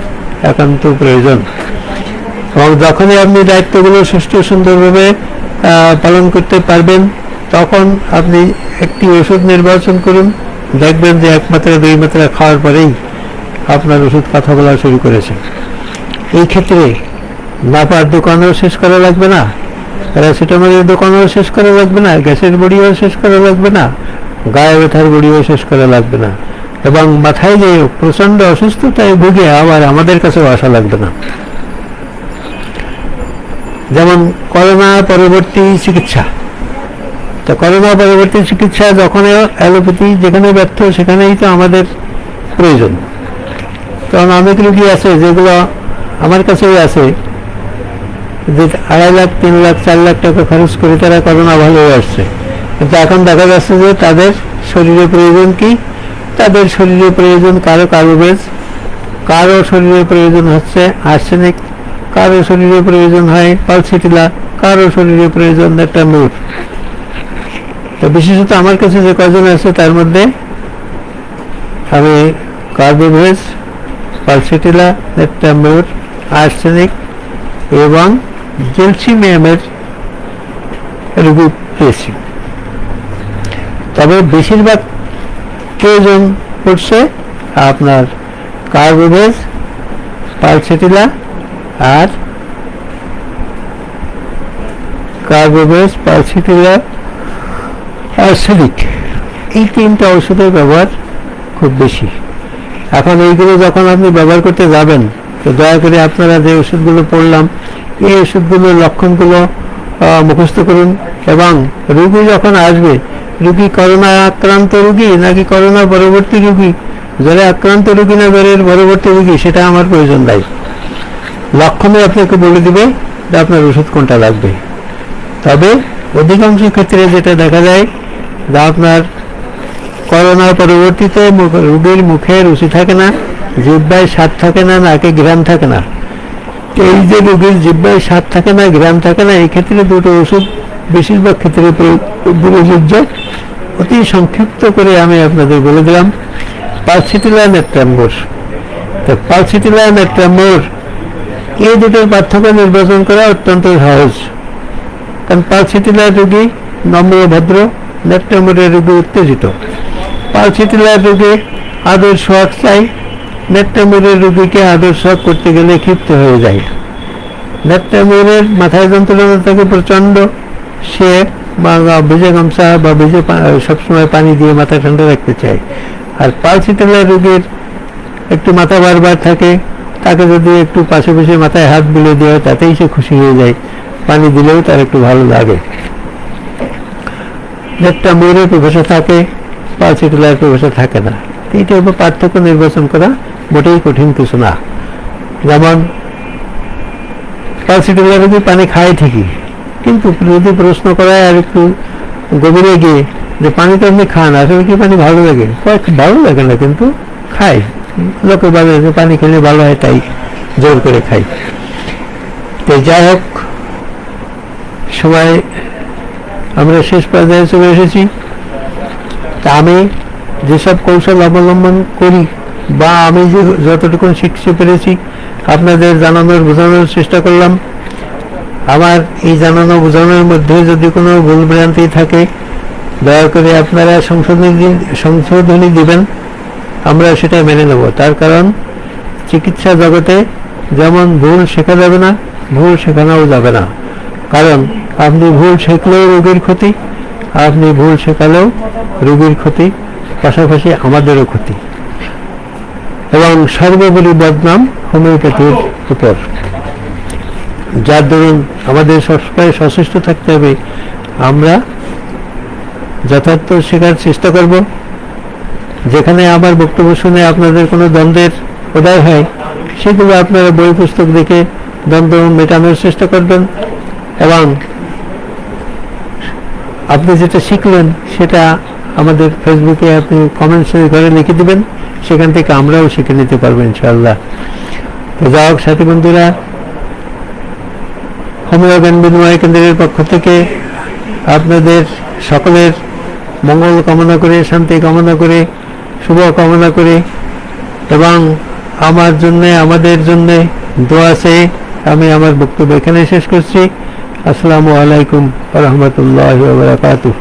একান্ত প্রয়োজন। এবং যখনই আপনি দায়িত্বগুলো সুষ্ঠু সুন্দরভাবে পালন করতে পারবেন, তখন আপনি একটি ওষুধ নির্বাচন করুন, দেখবেন যে 1 মাত্রা 2 মাত্রা খাওয়ার পরেই আপনার ওষুধ কথা বলা শুরু করেছে। এই ক্ষেত্রে নাপার দোকানও শেষ করা লাগবে না, প্যারাসিটামলের দোকানও শেষ করা লাগবে না, গ্যাসের বড়িও শেষ করা লাগবে না, গায়ে ব্যথার বড়িও শেষ করা লাগবে না, এবং মাথায় যে প্রচন্ড অসুস্থতায় ভুগে আবার আমাদের কাছেও আসা লাগবে না। যেমন করোনা পরবর্তী চিকিৎসা, তো করোনা পরবর্তী চিকিৎসা যখন অ্যালোপ্যাথি যেখানে ব্যর্থ সেখানেই তো আমাদের প্রয়োজন। কারণ অনেক রোগী আছে যেগুলো আমার কাছেই আছে, যে 2.5 লাখ 3 লাখ 4 লাখ টাকা খরচ করে তারা করোনা ভালো হয়ে আসছে, কিন্তু এখন দেখা যাচ্ছে যে তাদের শরীরে প্রয়োজন কি? তাদের শরীরে প্রয়োজন কারো কার্বোবেজ, কারো শরীরে প্রয়োজন হচ্ছে আর্সেনিক, কারো শরীরে প্রয়োজন হয় পালসিটিলা, কারো শরীরে প্রয়োজন নেট্রামুর। তো বিশেষত আমার কাছে যে কজন আছে তার মধ্যে আমি কার্বোভেজ, পালসিটিলা, নেট্রামুর, আর্সেনিক এবং জেলসিমিয়ামের রোগী পেয়েছি। তবে বেশিরভাগ প্রয়োজন পড়ছে আপনার কার্বোভেজ, পালসিটিলা আর কার্বোভেজ, পালসিটিলা, আর্সেনিক, এই 3টা ওষুধের ব্যবহার খুব বেশি। এখন এইগুলো যখন আপনি ব্যবহার করতে যাবেন, তো দয়া করে আপনারা যে ওষুধগুলো পড়লাম এই ওষুধগুলোর লক্ষণগুলো মুখস্থ করুন, এবং রোগী যখন আসবে, রোগী করোনা আক্রান্ত রোগী নাকি করোনা পরবর্তী রোগী, জ্বরে আক্রান্ত রোগী না জ্বরের পরবর্তী রোগী, সেটা আমার প্রয়োজন নাই। লক্ষণে আপনাকে বলে দিবে যে আপনার ওষুধ কোনটা লাগবে। তবে অধিকাংশ ক্ষেত্রে যেটা দেখা যায় যে আপনার করোনা পরবর্তীতে রোগীর মুখে রুচি থাকে না, জিহ্বায় স্বাদ থাকে না, নাকে ঘ্রাণ থাকে না। এই যে রোগীর জিহ্বায় স্বাদ থাকে না, ঘ্রাণ থাকে না, এই ক্ষেত্রে দুটো ওষুধ বেশিরভাগ ক্ষেত্রে প্রযোজ্য। অতি সংক্ষিপ্ত করে আমি আপনাদের বলে দিলাম, পালসিটিলা, নেট্রামুর। তো পালসিটিলা, নেট্রামুর এই দুটোর পার্থক্য নির্বাচন করা অত্যন্ত সহজ। কারণ পালসিটিলা রোগী নম্র ভদ্র, নেত্রমুরের রোগে উত্তেজিত। পালসিটিলার রোগে আদর সোহাগ চাই, নেত্রমুরের রোগীকে আদর সোহাগ করতে গেলে ক্ষিপ্ত হয়ে যায়। নেত্রমুরের মাথায় যন্ত্রণা থাকে প্রচণ্ড, সে ভিজে গামছা বা ভিজে সবসময় পানি দিয়ে মাথা ঠান্ডা রাখতে চায়। আর পালসিটিলার রোগীর একটু মাথা বারবার থাকে, তাকে যদি একটু পাশে বসে মাথায় হাত বুলে দেওয়া হয় তাতেই সে খুশি হয়ে যায়, পানি দিলেও তার একটু ভালো লাগে। নেত্রমুরের প্রবেশা থাকে, পালসিটিলার প্রবেশা থাকে না। এইটার উপর পার্থক্য নির্বাচন করা মোটেই কঠিন কিছু না। যেমন পালসিটিলার রোগী পানি খায় ঠিকই, কিন্তু যদি প্রশ্ন করায় আর একটু গভীরে গিয়ে যে পানি তো আপনি খান, আসলে কি পানি ভালো লাগে? ভালো লাগে না, কিন্তু খাই। লোকে বলে যে পানি খেলে ভালো হয়, তাই জোর করে খাই। তো যাই হোক, সময় আমরা শেষ পর্যায়ে চলে এসেছি। তা আমি যেসব কৌশল অবলম্বন করি বা আমি যে যতটুকু শিখতে পেরেছি আপনাদের জানানোর বোঝানোর চেষ্টা করলাম। আমার এই জানানো বোঝানোর মধ্যে যদি কোনো ভুল ভ্রান্তি থাকে দয়া করে আপনারা সংশোধনী দিবেন, আমরা সেটা মেনে নেব। তার কারণ চিকিৎসা জগতে যেমন ভুল শেখা যাবে না, ভুল শেখানোও যাবে না। কারণ আপনি ভুল শেখলেও রোগীর ক্ষতি, আপনি ভুল শেখালেও রোগীর ক্ষতি, পাশাপাশি আমাদেরও ক্ষতি, এবং সর্বোপরি বদনাম হোমিওপ্যাথির উপর। যার দরুন আমাদের সবসময় সচেষ্ট থাকতে হবে। আমরা যথার্থ শেখার চেষ্টা করব। যেখানে আমার বক্তব্য শুনে আপনাদের কোনো দ্বন্দ্বের উদয় হয়, সেগুলো আপনারা বই পুস্তক দেখে দ্বন্দ্ব মেটানোর চেষ্টা করবেন, এবং আপনি যেটা শিখলেন সেটা আমাদের ফেসবুকে আপনি কমেন্টসের ঘরে লিখে দেবেন, সেখান থেকে আমরাও শিখে নিতে পারবো ইনশাআল্লাহ। তো যাই হোক সাথী বন্ধুরা, হোমিও জ্ঞান বিনিময় কেন্দ্রের পক্ষ থেকে আপনাদের সকলের মঙ্গল কামনা করে, শান্তি কামনা করে, শুভ কামনা করে, এবং আমার জন্যে, আমাদের জন্যে দোয়া চেয়ে আমি আমার বক্তব্য এখানে শেষ করছি। আসসালামু আলাইকুম ওয়া রাহমাতুল্লাহি ওয়া বারাকাতুহু।